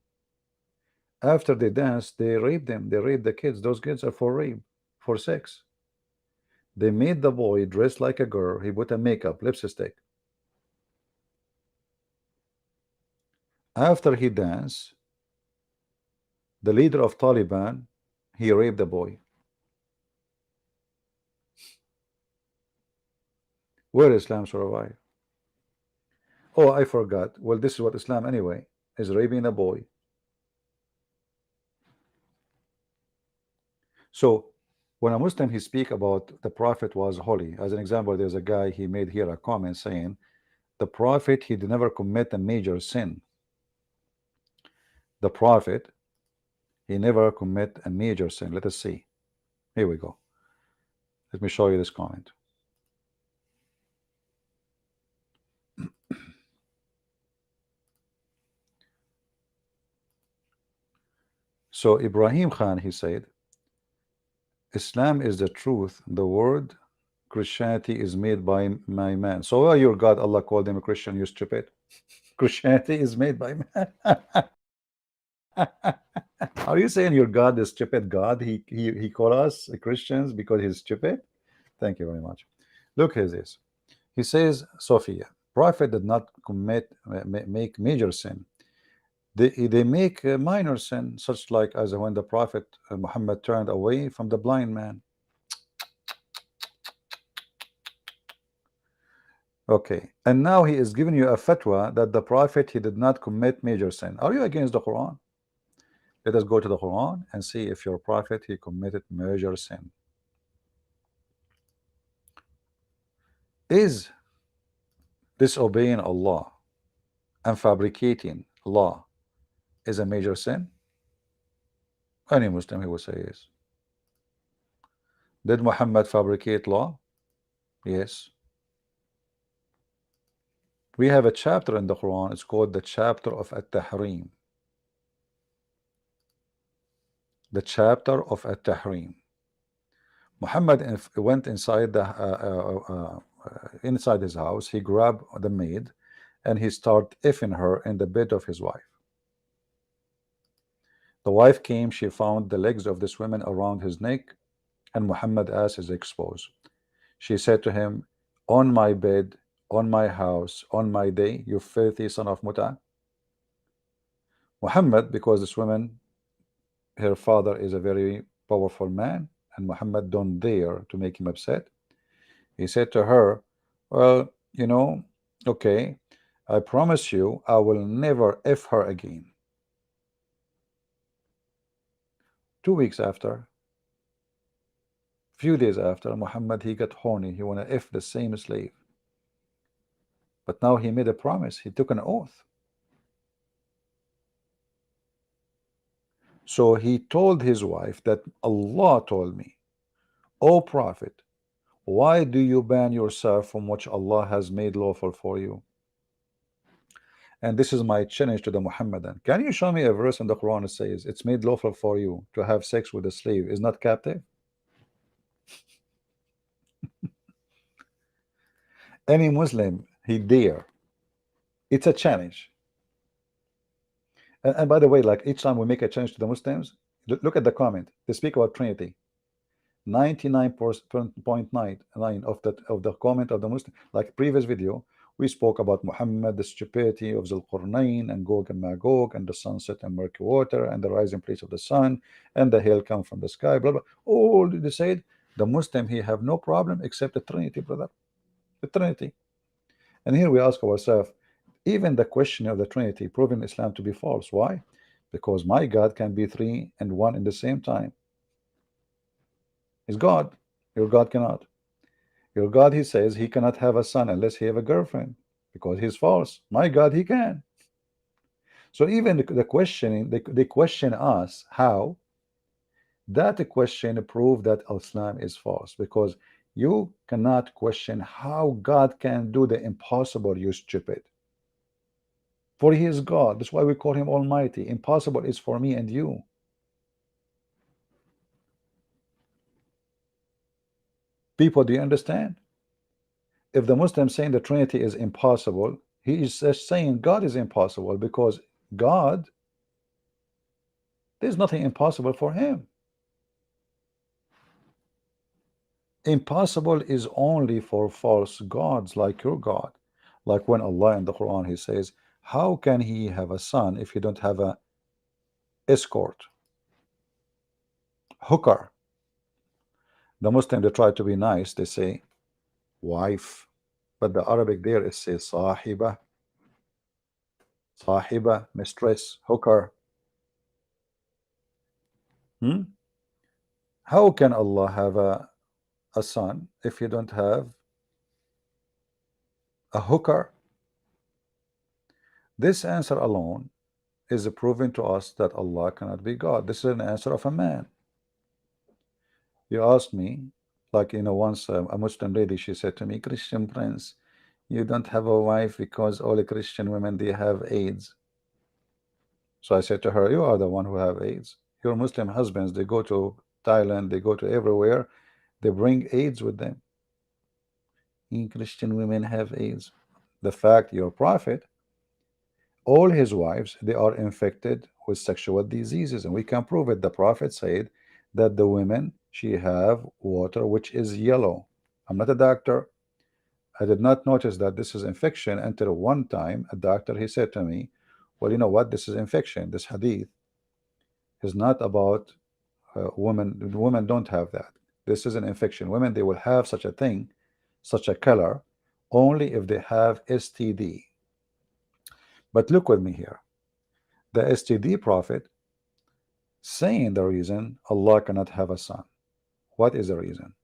After they dance, they rape them. They rape the kids. Those kids are for rape, for sex. They made the boy dress like a girl. He put a makeup, lipstick. After he danced, the leader of Taliban, he raped the boy. Where Islam survive? Oh, I forgot. Well, this is what Islam anyway is, raping a boy. So when a Muslim he speak about the Prophet was holy, as an example, there's a guy he made here a comment saying the Prophet he did never commit a major sin. The Prophet he never commit a major sin. Let us see. Here we go. Let me show you this comment. So Ibrahim Khan, he said, Islam is the truth. The word Christianity is made by my man. So your God, Allah called him a Christian, you stupid. Christianity is made by man. Are you saying your God is stupid God? He called us Christians because he's stupid? Thank you very much. Look, here's this. He says, Sophia, Prophet did not make major sin. They make a minor sin, such like as when the Prophet Muhammad turned away from the blind man. Okay, and now he is giving you a fatwa that the Prophet, he did not commit major sin. Are you against the Quran? Let us go to the Quran and see if your Prophet, he committed major sin. Is disobeying Allah and fabricating law is a major sin? Any Muslim, he would say yes. Did Muhammad fabricate law? Yes. We have a chapter in the Quran, it's called the chapter of At-Tahrim. The chapter of At-Tahrim. Muhammad went inside inside his house. He grabbed the maid and he started effing her in the bed of his wife. The wife came, she found the legs of this woman around his neck, and Muhammad's ass is exposed. She said to him, on my bed, on my house, on my day, you filthy son of Muta. Muhammad, because this woman, her father is a very powerful man, and Muhammad don't dare to make him upset. He said to her, well, you know, okay, I promise you I will never F her again. 2 weeks after, few days after, Muhammad, he got horny. He want to F the same slave. But now he made a promise. He took an oath. So he told his wife that Allah told me, O Prophet, why do you ban yourself from what Allah has made lawful for you? And this is my challenge to the Muhammadan. Can you show me a verse in the Quran that says it's made lawful for you to have sex with a slave is not captive? Any Muslim, he dare. It's a challenge. And by the way, like each time we make a challenge to the Muslims, look at the comment. They speak about Trinity. 99.99 of the comment of the Muslim, like previous video, we spoke about Muhammad, the stupidity of Zulqarnain and Gog and Magog, and the sunset and murky water, and the rising place of the sun, and the hail come from the sky, blah blah. All they said, the Muslim he have no problem except the Trinity, brother, the Trinity. And here we ask ourselves, even the question of the Trinity proven Islam to be false. Why? Because my God can be three and one in the same time. Is God. Your God cannot. Your God, he says, he cannot have a son unless he have a girlfriend because he's false. My God, he can. So even the questioning, they question us how. That question prove that Islam is false because you cannot question how God can do the impossible, you stupid. For he is God. That's why we call him Almighty. Impossible is for me and you. People, do you understand? If the Muslim saying the Trinity is impossible, he is saying God is impossible because God, there's nothing impossible for him. Impossible is only for false gods like your God. Like when Allah in the Quran, he says, how can he have a son if he don't have a escort, hooker? The Muslim, they try to be nice, they say wife, but the Arabic there is say sahiba, mistress, hooker. How can Allah have a son if you don't have a hooker? This answer alone is proving to us that Allah cannot be God. This is an answer of a man. You asked me, like, once a Muslim lady, she said to me, Christian Prince, you don't have a wife because all the Christian women, they have AIDS. So I said to her, you are the one who have AIDS. Your Muslim husbands, they go to Thailand, they go to everywhere, they bring AIDS with them. Christian women have AIDS. The fact your prophet, all his wives, they are infected with sexual diseases, and we can prove it. The prophet said that the women, she have water which is yellow. I'm not a doctor. I did not notice that this is infection until one time a doctor, he said to me, well, you know what, this is infection. This hadith is not about women. Women don't have that. This is an infection. Women, they will have such a thing, such a color, only if they have STD. But look with me here. The STD prophet saying the reason Allah cannot have a son. What is the reason?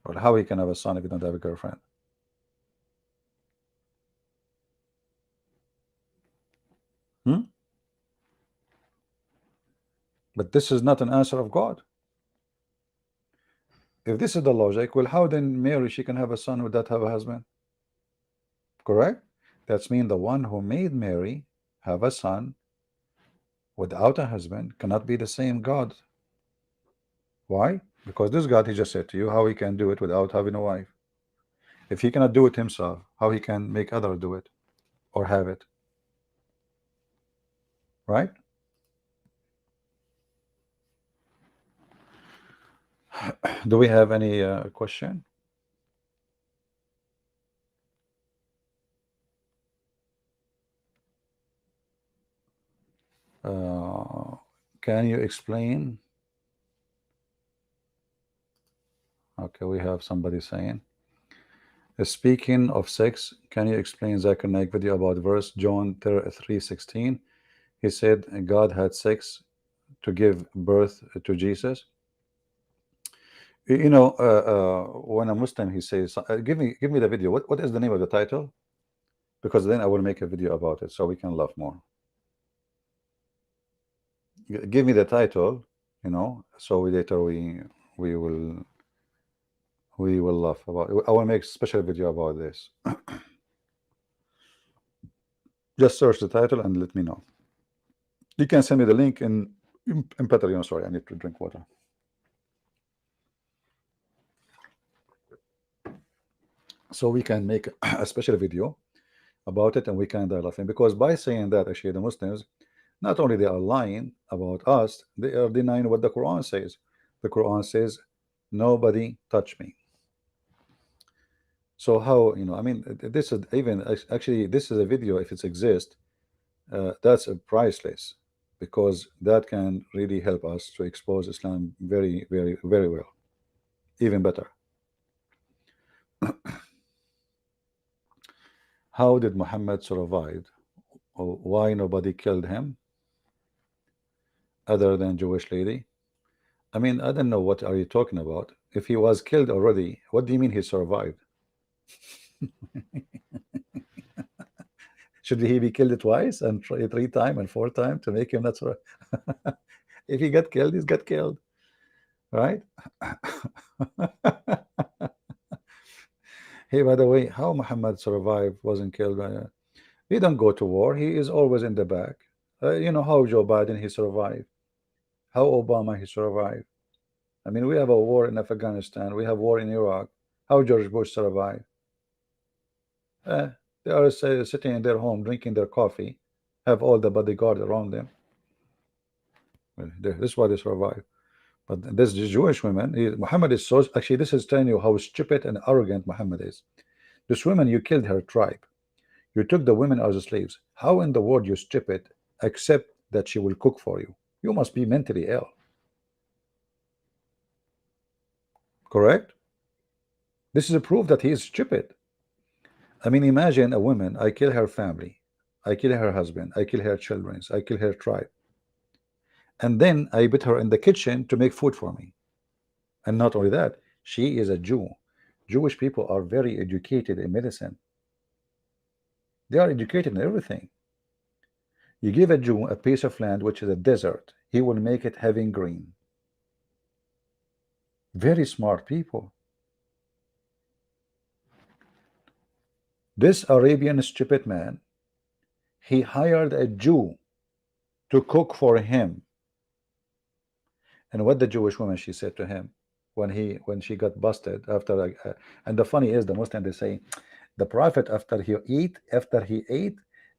Or how he can have a son if he don't have a girlfriend? Hmm? But this is not an answer of God. If this is the logic, well, how then Mary, she can have a son without have a husband? Correct? That's mean the one who made Mary have a son without a husband cannot be the same God. Why? Because this God, he just said to you how he can do it without having a wife. If he cannot do it himself, how he can make others do it or have it? Right? Do we have any question? Can you explain? Okay, we have somebody saying, speaking of sex, can you explain Zakir Naik video about verse John 3:16? He said God had sex to give birth to Jesus. You know, when a Muslim he says, give me the video. What is the name of the title? Because then I will make a video about it so we can laugh more. Give me the title, you know, so later we will laugh about it. I will make a special video about this. Just search the title and let me know. You can send me the link in Patreon. Sorry, I need to drink water. So we can make a special video about it and we can dialogue. Because by saying that, actually, the Muslims, not only they are lying about us, they are denying what the Quran says. The Quran says, nobody touch me. So how, you know, I mean, this is even, actually, this is a video, if it exists, that's priceless, because that can really help us to expose Islam very, very, very well, even better. How did Muhammad survive? Or why nobody killed him other than Jewish lady? I mean, I don't know, what are you talking about? If he was killed already, what do you mean he survived? Should he be killed twice and three times and four times to make him not survive? If he got killed, he's got killed, right? Hey, by the way, how Muhammad survived, wasn't killed by he don't go to war, he is always in the back. You know how Joe Biden, he survived, how Obama, he survived. I mean, we have a war in Afghanistan, we have war in Iraq. How George Bush survived? They are sitting in their home drinking their coffee, have all the bodyguard around them. Well, this is why they survive. But this Jewish woman, Muhammad is so, actually, this is telling you how stupid and arrogant Muhammad is. This woman, you killed her tribe. You took the women as slaves. How in the world you stupid accept that she will cook for you? You must be mentally ill. Correct? This is a proof that he is stupid. I mean, imagine a woman, I kill her family, I kill her husband, I kill her children, I kill her tribe. And then I put her in the kitchen to make food for me. And not only that, she is a Jew. Jewish people are very educated in medicine. They are educated in everything. You give a Jew a piece of land which is a desert, he will make it having green. Very smart people. This Arabian stupid man, he hired a Jew to cook for him. And what the Jewish woman she said to him when she got busted after and the funny is the Muslim they say the prophet after he ate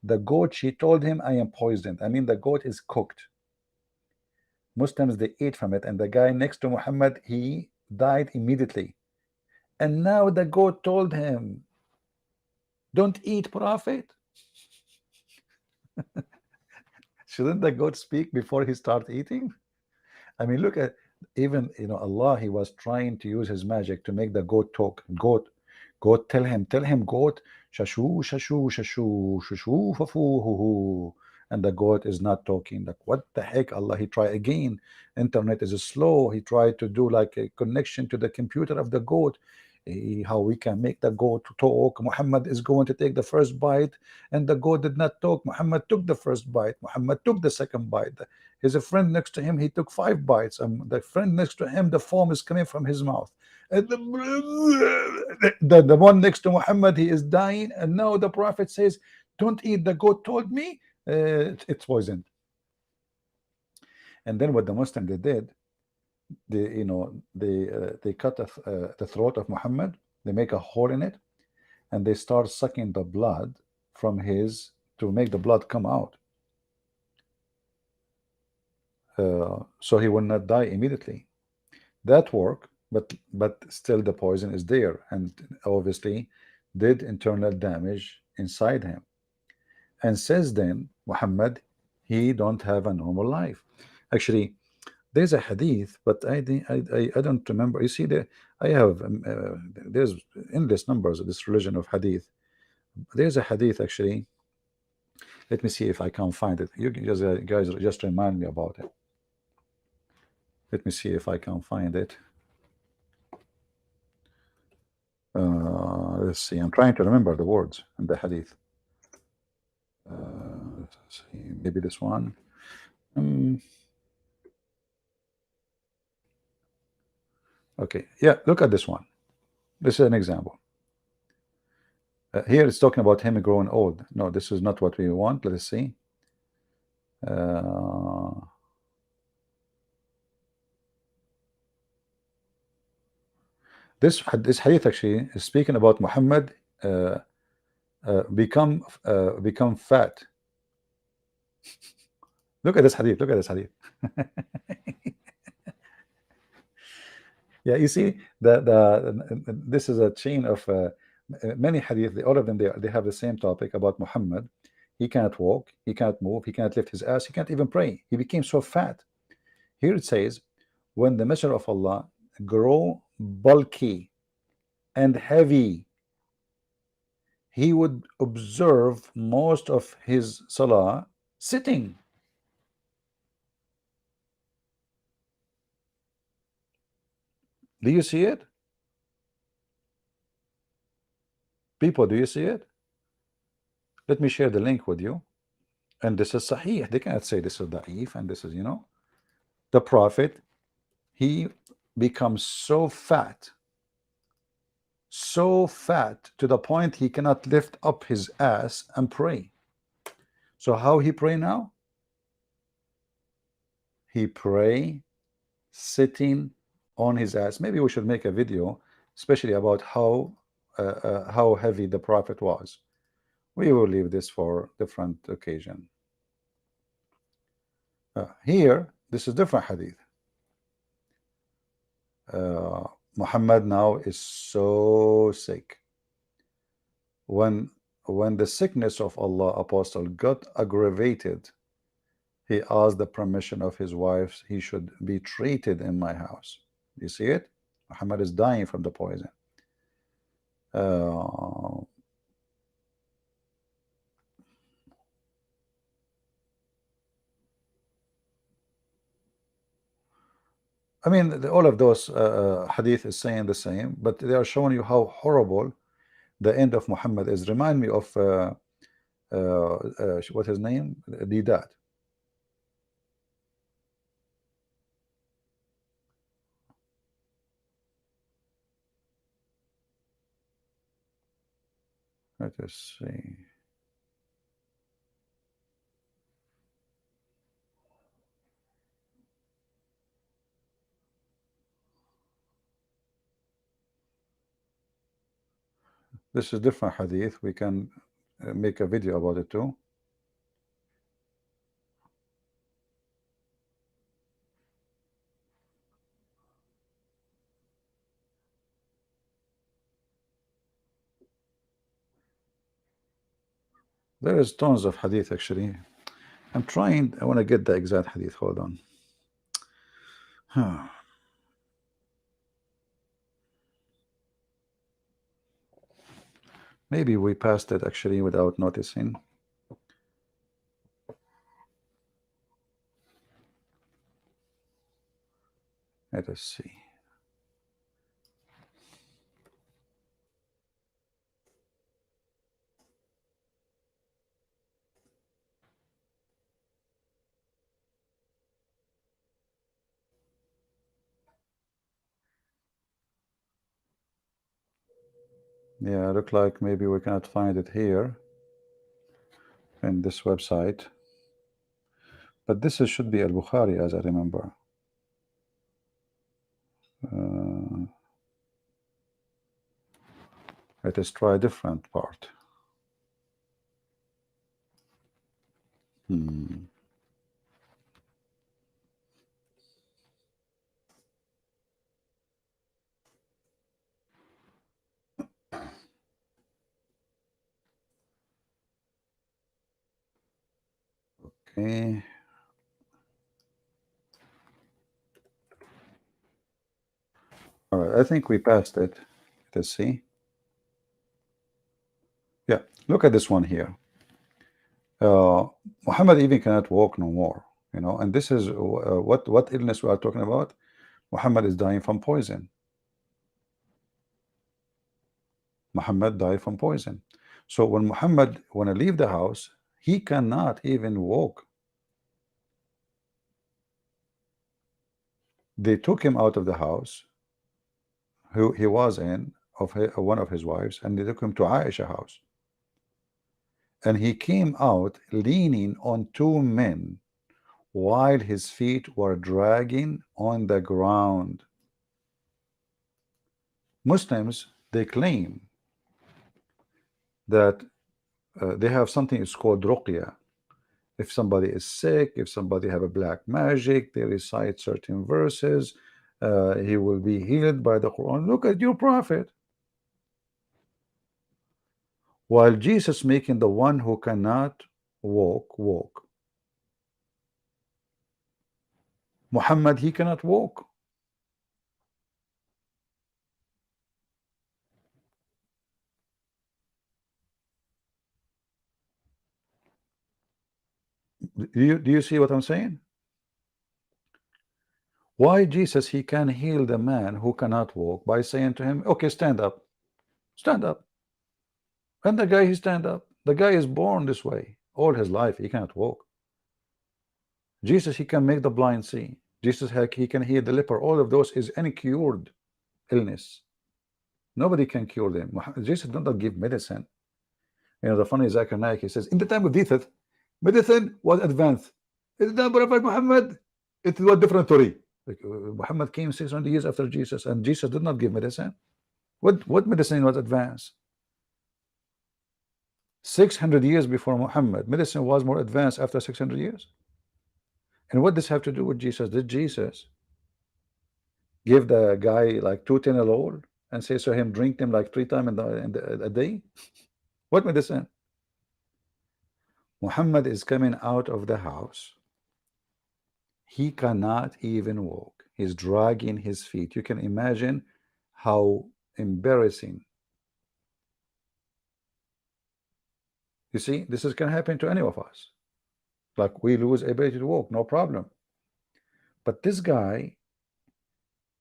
the goat, she told him, I am poisoned. I mean the goat is cooked. Muslims they ate from it, and the guy next to Muhammad he died immediately. And now the goat told him, don't eat prophet. Shouldn't the goat speak before he start eating? I mean, look at even Allah. He was trying to use his magic to make the goat talk. Goat, tell him, goat, shashu, shashu, shashu, shashu, fafu, hu, hu. And the goat is not talking. Like, what the heck, Allah? He tried again. Internet is slow. He tried to do like a connection to the computer of the goat. How we can make the goat talk. Muhammad is going to take the first bite, and the goat did not talk. Muhammad took the first bite. Muhammad took the second bite. His friend next to him, he took 5 bites. The friend next to him, the foam is coming from his mouth. And the one next to Muhammad, he is dying. And now the Prophet says, don't eat, the goat told me it's poisoned. And then what the Muslim they did, they cut the throat of Muhammad, they make a hole in it, and they start sucking the blood from his to make the blood come out. So he will not die immediately. That work, but still the poison is there, and obviously did internal damage inside him. And since then, Muhammad, he don't have a normal life. Actually, there's a hadith, but I don't remember. You see, I have there's endless numbers of this religion of hadith. There's a hadith actually. Let me see if I can find it. You guys just remind me about it. Let me see if I can find it. Let's see. I'm trying to remember the words in the hadith. Let's see. Maybe this one. Okay. Yeah. Look at this one. This is an example. Here it's talking about him growing old. No, this is not what we want. Let us see. This hadith actually is speaking about Muhammad become fat. Look at this hadith. Look at this hadith. Yeah, you see this is a chain of many hadith. All of them they have the same topic about Muhammad. He can't walk, he can't move, he can't lift his ass, he can't even pray. He became so fat. Here it says, when the Messenger of Allah grow bulky and heavy, he would observe most of his salah sitting. Do you see it? People, do you see it? Let me share the link with you. And this is Sahih. They cannot say this is Da'if and this is, the Prophet, he becomes so fat to the point he cannot lift up his ass and pray. So how he pray now? He pray sitting on his ass. Maybe we should make a video especially about how heavy the Prophet was. We will leave this for different occasion. Here, this is different hadith. Muhammad now is so sick. When the sickness of Allah apostle got aggravated, he asked the permission of his wives he should be treated in my house. You see it? Muhammad is dying from the poison. I mean, all of those hadith is saying the same, but they are showing you how horrible the end of Muhammad is. Remind me of what his name? Didat. Let us see. This is different hadith. We can make a video about it too. There is tons of hadith actually. I'm trying, I want to get the exact hadith. Hold on. Maybe we passed it actually without noticing. Let us see. Yeah, look like maybe we cannot find it here in this website. But this should be Al-Bukhari, as I remember. Let us try a different part. Okay. All right, I think we passed it. Let's see. Yeah, look at this one here. Muhammad even cannot walk no more, you know, and this is what illness we are talking about. Muhammad is dying from poison. Muhammad died from poison. So when Muhammad want to leave the house, he cannot even walk. They took him out of the house who he was in of one of his wives, and they took him to Aisha house. And he came out leaning on two men while his feet were dragging on the ground. Muslims, they claim that they have something it's called ruqya. If somebody is sick, if somebody have a black magic, they recite certain verses, he will be healed by the Quran. Look at your prophet. While Jesus making the one who cannot walk. Muhammad, he cannot walk. Do you see what I'm saying? Why Jesus, he can heal the man who cannot walk by saying to him, okay, stand up. Stand up. And the guy, he stand up. The guy is born this way. All his life, he cannot walk. Jesus, he can make the blind see. Jesus, he can heal the leper. All of those is any cured illness. Nobody can cure them. Jesus did not give medicine. You know, the funny Zakir Naik, he says, in the time of Jesus, medicine was advanced. In the time of Prophet Muhammad, it was different story. Like, Muhammad came 600 years after Jesus, and Jesus did not give medicine. What medicine was advanced? 600 years before Muhammad, medicine was more advanced after 600 years. And what does have to do with Jesus? Did Jesus give the guy like 2 Tylenol and say to him, drink them like 3 times in a day? What medicine? Muhammad is coming out of the house. He cannot even walk. He's dragging his feet. You can imagine how embarrassing. You see, this can happen to any of us. Like we lose ability to walk, no problem. But this guy,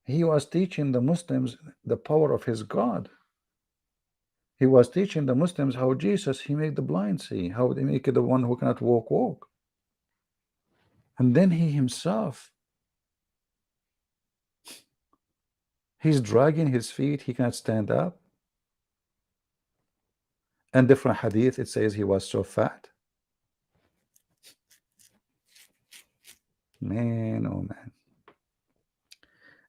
he was teaching the Muslims the power of his God. He was teaching the Muslims how Jesus, he made the blind see, how they make the one who cannot walk. And then he himself, he's dragging his feet, he cannot stand up. And different hadith, it says he was so fat. Man, oh man.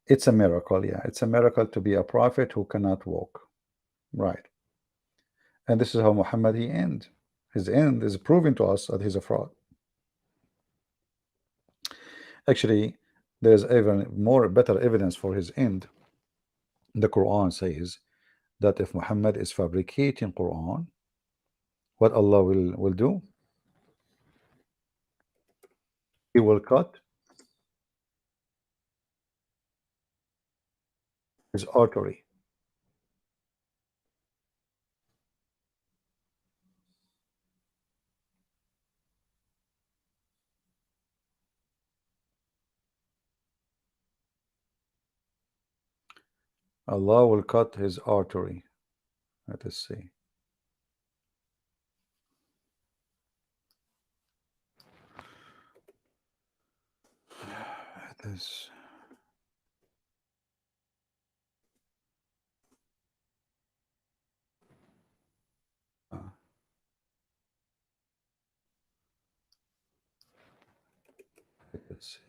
It's a miracle, yeah. It's a miracle to be a prophet who cannot walk. Right. And this is how Muhammad he end. His end is proving to us that he's a fraud. Actually, there's even more better evidence for his end. The Quran says that if Muhammad is fabricating Quran, what Allah will do? He will cut his artery. Allah will cut his artery. Let us see. This. Let's see.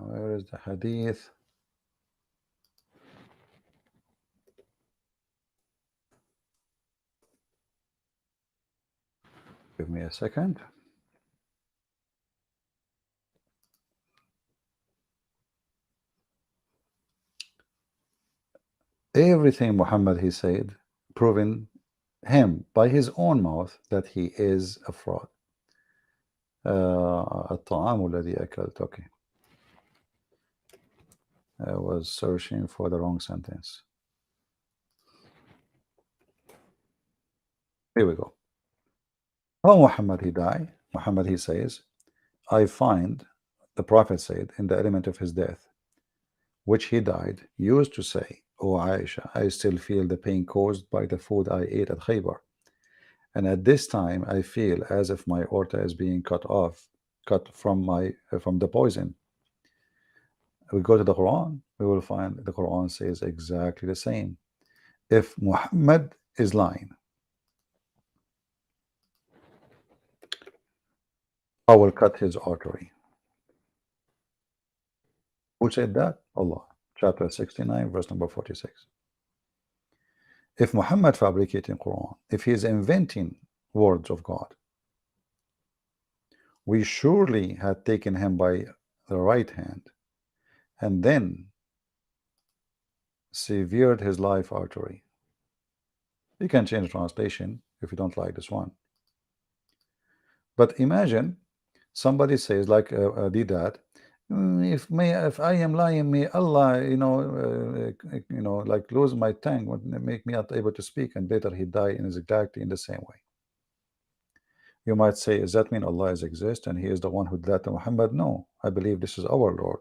Where is the hadith? Give me a second. Everything Muhammad he said, proving him by his own mouth that he is a fraud. الطعام الذي أكلت. Okay. I was searching for the wrong sentence. Here we go. How Muhammad he died? Muhammad he says, I find, the Prophet said, in the element of his death, which he died, used to say, O Aisha, I still feel the pain caused by the food I ate at Khaybar. And at this time, I feel as if my aorta is being cut from the poison. We go to the Quran, we will find the Quran says exactly the same. If Muhammad is lying, I will cut his artery. Who said that? Allah. Chapter 69, verse number 46. If Muhammad fabricating Quran, if he is inventing words of God, we surely had taken him by the right hand and then severed his life artery. You can change translation if you don't like this one. But imagine somebody says like did that. If I am lying, may Allah, like lose my tongue, would make me not able to speak, and later he die in exactly in the same way. You might say, does that mean Allah is exist and he is the one who did that to Muhammad? No, I believe this is our Lord.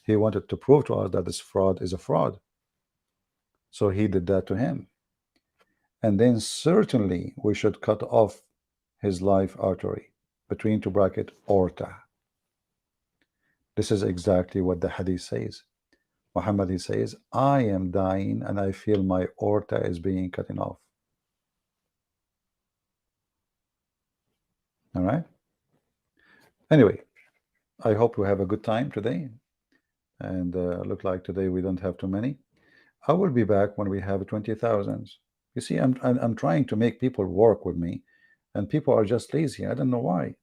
He wanted to prove to us that this fraud is a fraud. So he did that to him. And then certainly we should cut off his life artery, between two bracket, aorta. This is exactly what the hadith says. Muhammad he says, I am dying and I feel my aorta is being cut off. All right. Anyway, I hope you have a good time today. And look like today we don't have too many. I will be back when we have 20,000. You see, I'm trying to make people work with me, and people are just lazy. I don't know why.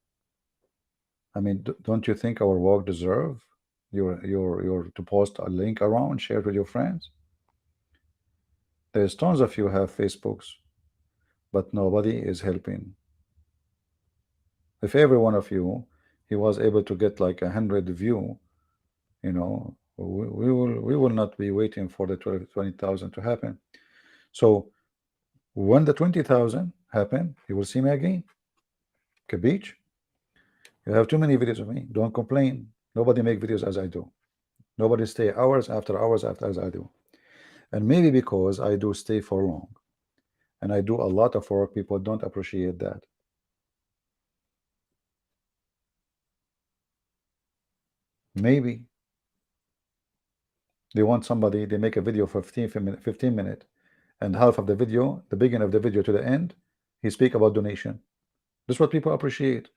I mean, don't you think our work deserve your to post a link around, share it with your friends? There's tons of you have Facebooks, but nobody is helping. If every one of you he was able to get like 100 view, we will not be waiting for the 20,000 to happen. So when the 20,000 happen, you will see me again. Beach. You have too many videos of me. Don't complain. Nobody make videos as I do. Nobody stay hours after hours after as I do. And maybe because I do stay for long and I do a lot of work, people don't appreciate that. Maybe they want somebody, they make a video for 15 minutes, and half of the video, the beginning of the video to the end, he speak about donation. That's what people appreciate.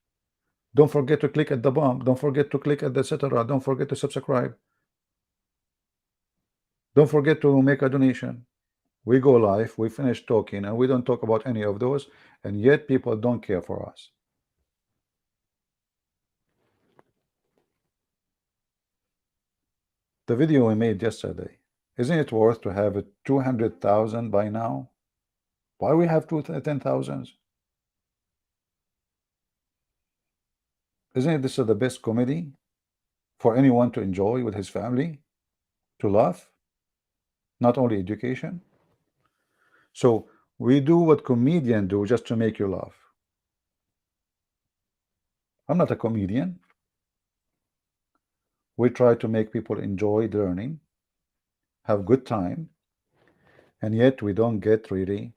Don't forget to click at the bomb. Don't forget to click at the etc. Don't forget to subscribe. Don't forget to make a donation. We go live, we finish talking, and we don't talk about any of those, and yet people don't care for us. The video we made yesterday, isn't it worth to have 200,000 by now? Why we have 10,000? Isn't it this is the best comedy for anyone to enjoy with his family, to laugh, not only education? So we do what comedians do just to make you laugh. I'm not a comedian. We try to make people enjoy learning, have good time, and yet we don't get really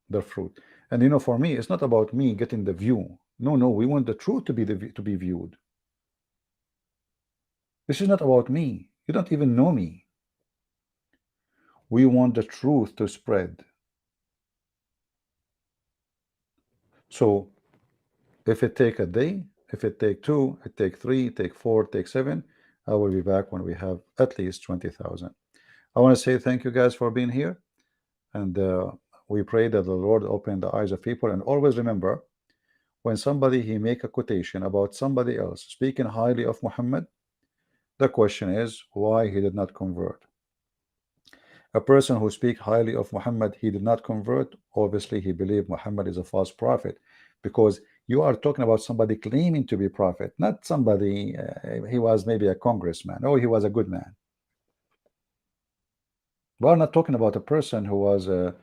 the fruit. And you know, for me, it's not about me getting the view. No, no, we want the truth to be to be viewed. This is not about me. You don't even know me. We want the truth to spread. So if it take a day, if it take two, it take three, take four, take seven, I will be back when we have at least 20,000. I want to say thank you guys for being here, and we pray that the Lord open the eyes of people. And always remember, when somebody he make a quotation about somebody else speaking highly of Muhammad, the question is why he did not convert. A person who speaks highly of Muhammad, he did not convert. Obviously, he believed Muhammad is a false prophet, because you are talking about somebody claiming to be prophet, not somebody he was maybe a congressman. Oh, he was a good man. We're not talking about a person who was a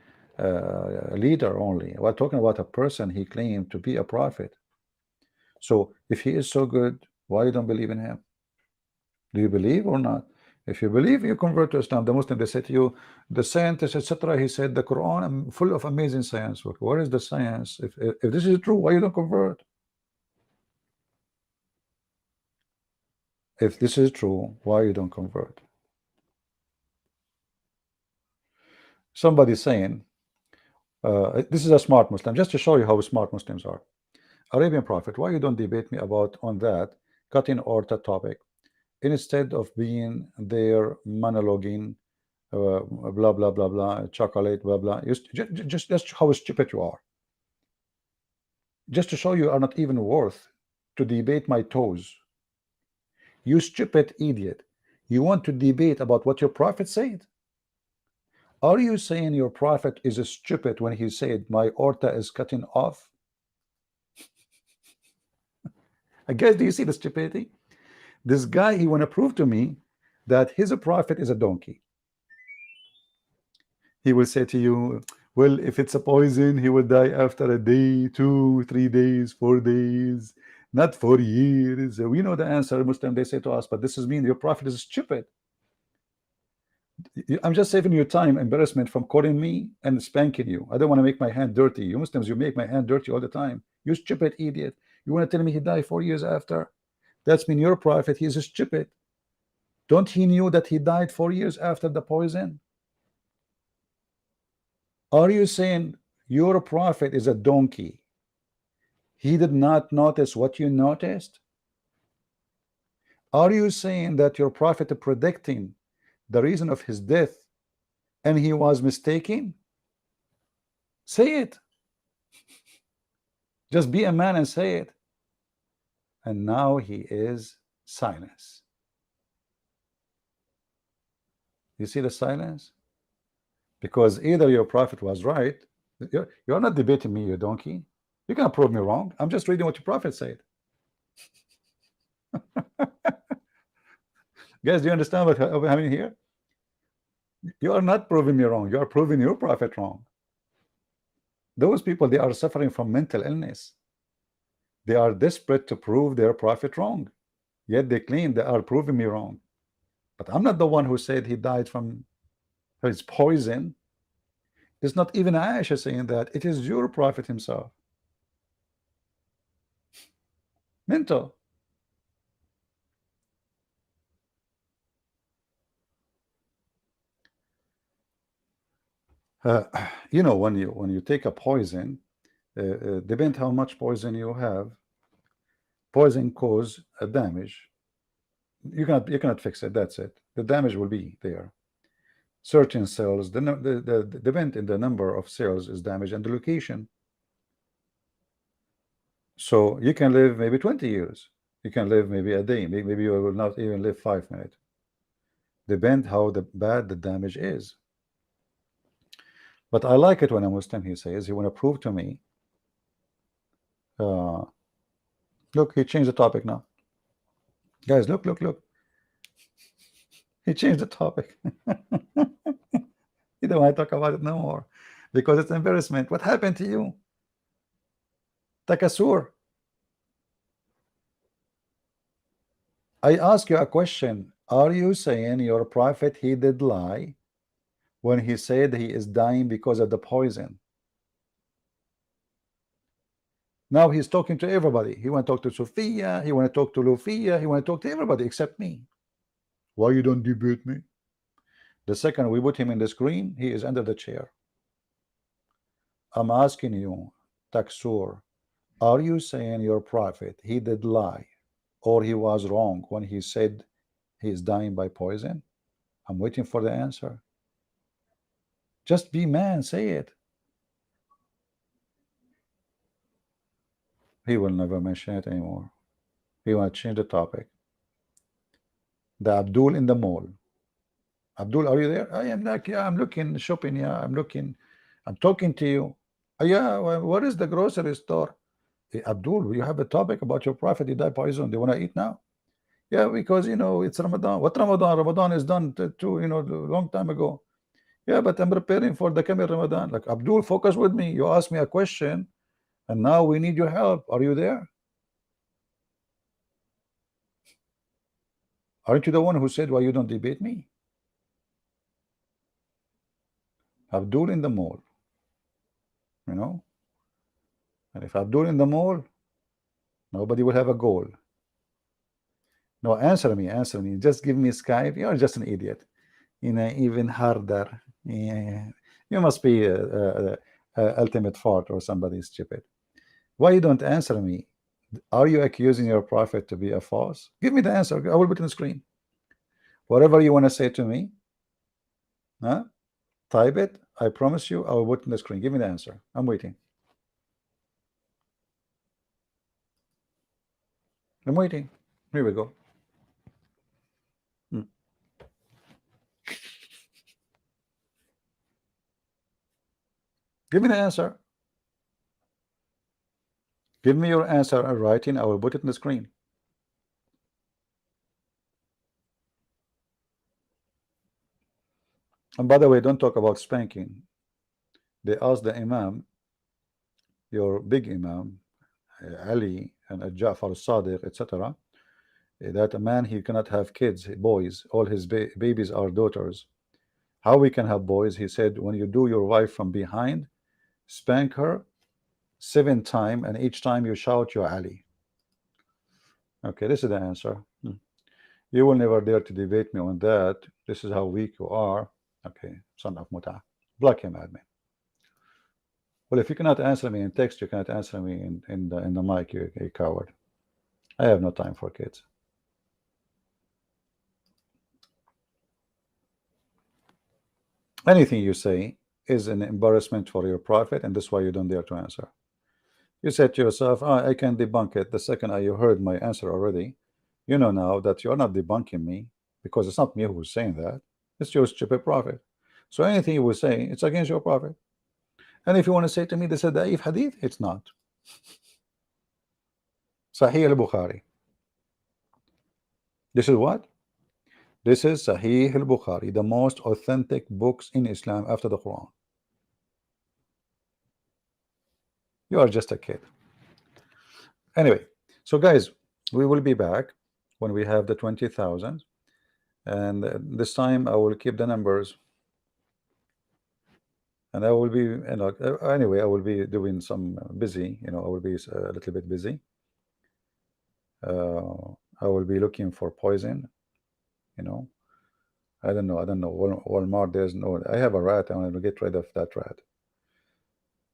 leader only. We're talking about a person he claimed to be a prophet. So if he is so good, why you don't believe in him? Do you believe or not? If you believe, you convert to Islam. The Muslim, they say to you, the scientist, etc. He said the Quran full of amazing science. Where is the science? If this is true, why you don't convert? If this is true, why you don't convert? Somebody saying, this is a smart Muslim, just to show you how smart Muslims are. Arabian Prophet, why you don't debate me about on that cutting orta topic instead of being there monologuing, blah blah blah blah, chocolate, blah blah. Just how stupid you are. Just to show you are not even worth to debate my toes. You stupid idiot. You want to debate about what your prophet said? Are you saying your prophet is stupid when he said my aorta is cutting off? I guess, do you see the stupidity? This guy, he want to prove to me that his prophet is a donkey. He will say to you, well, if it's a poison, he will die after a day, 2, 3 days, 4 days, not 4 years. We know the answer. Muslim, they say to us, but this is mean your prophet is stupid. I'm just saving you time, embarrassment from calling me and spanking you. I don't want to make my hand dirty. You Muslims, you make my hand dirty all the time. You stupid idiot. You want to tell me he died 4 years after? That's mean your prophet, he is stupid. Don't he knew that he died 4 years after the poison? Are you saying your prophet is a donkey? He did not notice what you noticed? Are you saying that your prophet predicting the reason of his death and he was mistaken? Say it. Just be a man and say it. And now he is silence. You see the silence? Because either your prophet was right. You're not debating me, you donkey. You can't prove me wrong. I'm just reading what your prophet said. Guys, do you understand what I'm having here? You are not proving me wrong. You are proving your prophet wrong. Those people, they are suffering from mental illness. They are desperate to prove their prophet wrong. Yet they claim they are proving me wrong. But I'm not the one who said he died from his poison. It's not even Aisha saying that. It is your prophet himself. Mental. Uh, you know, when you take a poison, Depend how much poison you have. Poison cause a damage. You cannot fix it. That's it. The damage will be there. Certain cells, the depend in the number of cells is damaged and the location. So you can live maybe 20 years. You can live maybe a day. Maybe you will not even live 5 minutes. Depend how bad the damage is. But I like it when a Muslim, he says, he want to prove to me. Uh, Look, he changed the topic now. Guys, look. He changed the topic. You don't want to talk about it no more because it's embarrassment. What happened to you? Takasur. I ask you a question. Are you saying your prophet, he did lie when he said he is dying because of the poison? Now he's talking to everybody. He want to talk to Sophia. He want to talk to Lufia. He want to talk to everybody except me. Why you don't debate me? The second we put him in the screen, he is under the chair. I'm asking you, Taksur, are you saying your prophet, he did lie or he was wrong when he said he is dying by poison? I'm waiting for the answer. Just be man, say it. He will never mention it anymore. He want to change the topic. The Abdul in the mall. Abdul, are you there? I am like, yeah, I'm looking, shopping, yeah, I'm looking. I'm talking to you. Yeah, what is the grocery store? Hey, Abdul, you have a topic about your prophet, he died poison. Do you want to eat now? Yeah, because it's Ramadan. What Ramadan? Ramadan is done too, long time ago. Yeah, but I'm preparing for the coming Ramadan. Like, Abdul, focus with me. You asked me a question, and now we need your help. Are you there? Aren't you the one who said why you don't debate me? Abdul in the mall, you know. And if Abdul in the mall, nobody will have a goal. No, answer me, answer me. Just give me Skype. You're just an idiot. Even harder. Yeah. You must be ultimate fart or somebody stupid. Why you don't answer me? Are you accusing your prophet to be a false? Give me the answer. I will put it on the screen. Whatever you want to say to me, huh? Type it. I promise you, I will put it on the screen. Give me the answer. I'm waiting. I'm waiting. Here we go. Give me the answer. Give me your answer in writing. I will put it on the screen. And by the way, don't talk about spanking. They asked the Imam, your big Imam, Ali and Ja'far al-Sadiq, etc., that a man, he cannot have kids, boys. All his babies are daughters. How we can have boys? He said, when you do your wife from behind, spank her 7 times, and each time you shout, "You Ali." Okay, this is the answer. You will never dare to debate me on that. This is how weak you are. Okay, son of Muta. Block him, admin. Well, if you cannot answer me in text, you cannot answer me in the mic, you coward. I have no time for kids. Anything you say is an embarrassment for your prophet, and that's why you don't dare to answer. You said to yourself, I can debunk it. The second you heard my answer already, you know now that you're not debunking me, because it's not me who's saying that. It's your stupid prophet. So anything you will say, it's against your prophet. And if you want to say to me, this is Da'if Hadith, it's not. Sahih al-Bukhari. This is what? This is Sahih al-Bukhari, the most authentic books in Islam after the Quran. You are just a kid. Anyway, so guys, we will be back when we have the 20,000, and this time I will keep the numbers, and I will be, anyway, I will be doing some busy, I will be a little bit busy. I will be looking for poison, I don't know. Walmart, there's no. I have a rat. I want to get rid of that rat.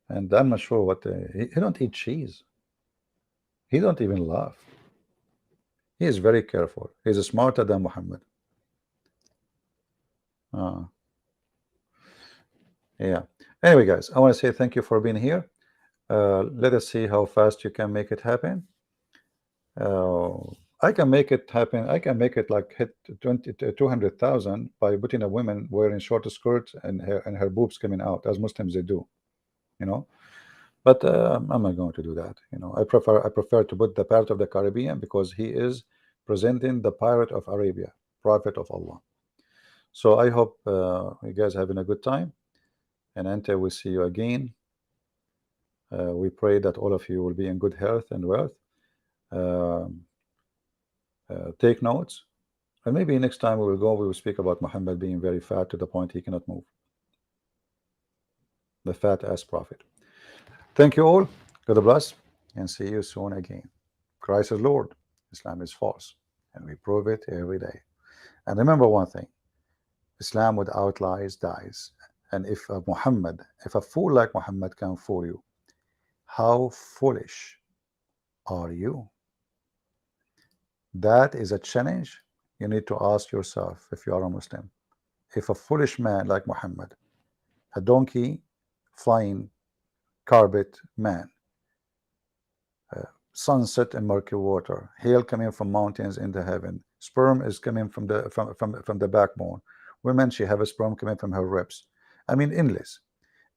And I'm not sure what he don't eat cheese. He don't even laugh. He is very careful. He's smarter than Muhammad. Uh, yeah. Anyway, guys, I want to say thank you for being here. Let us see how fast you can make it happen. Uh, I can make it happen. I can make it like hit 20 to 200,000 by putting a woman wearing short skirts and her boobs coming out, as Muslims they do, you know. But I'm not going to do that. You know, I prefer to put the Pirate of the Caribbean because he is presenting the Pirate of Arabia, Prophet of Allah. So I hope you guys having a good time, and until we see you again, we pray that all of you will be in good health and wealth. Um, take notes, and maybe next time we will speak about Muhammad being very fat to the point he cannot move. The fat ass prophet. Thank you all. God bless, and see you soon again. Christ is Lord. Islam is false, and we prove it every day. And remember one thing: Islam without lies dies. And if a fool like Muhammad can fool you, how foolish are you? That is a challenge you need to ask yourself if you are a Muslim. If a foolish man like Muhammad, a donkey flying carpet man, sunset in murky water, hail coming from mountains into heaven, sperm is coming from the backbone, women she have a sperm coming from her ribs. I mean, endless.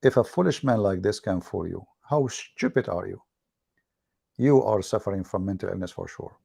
If a foolish man like this can fool you, how stupid are you? You are suffering from mental illness for sure.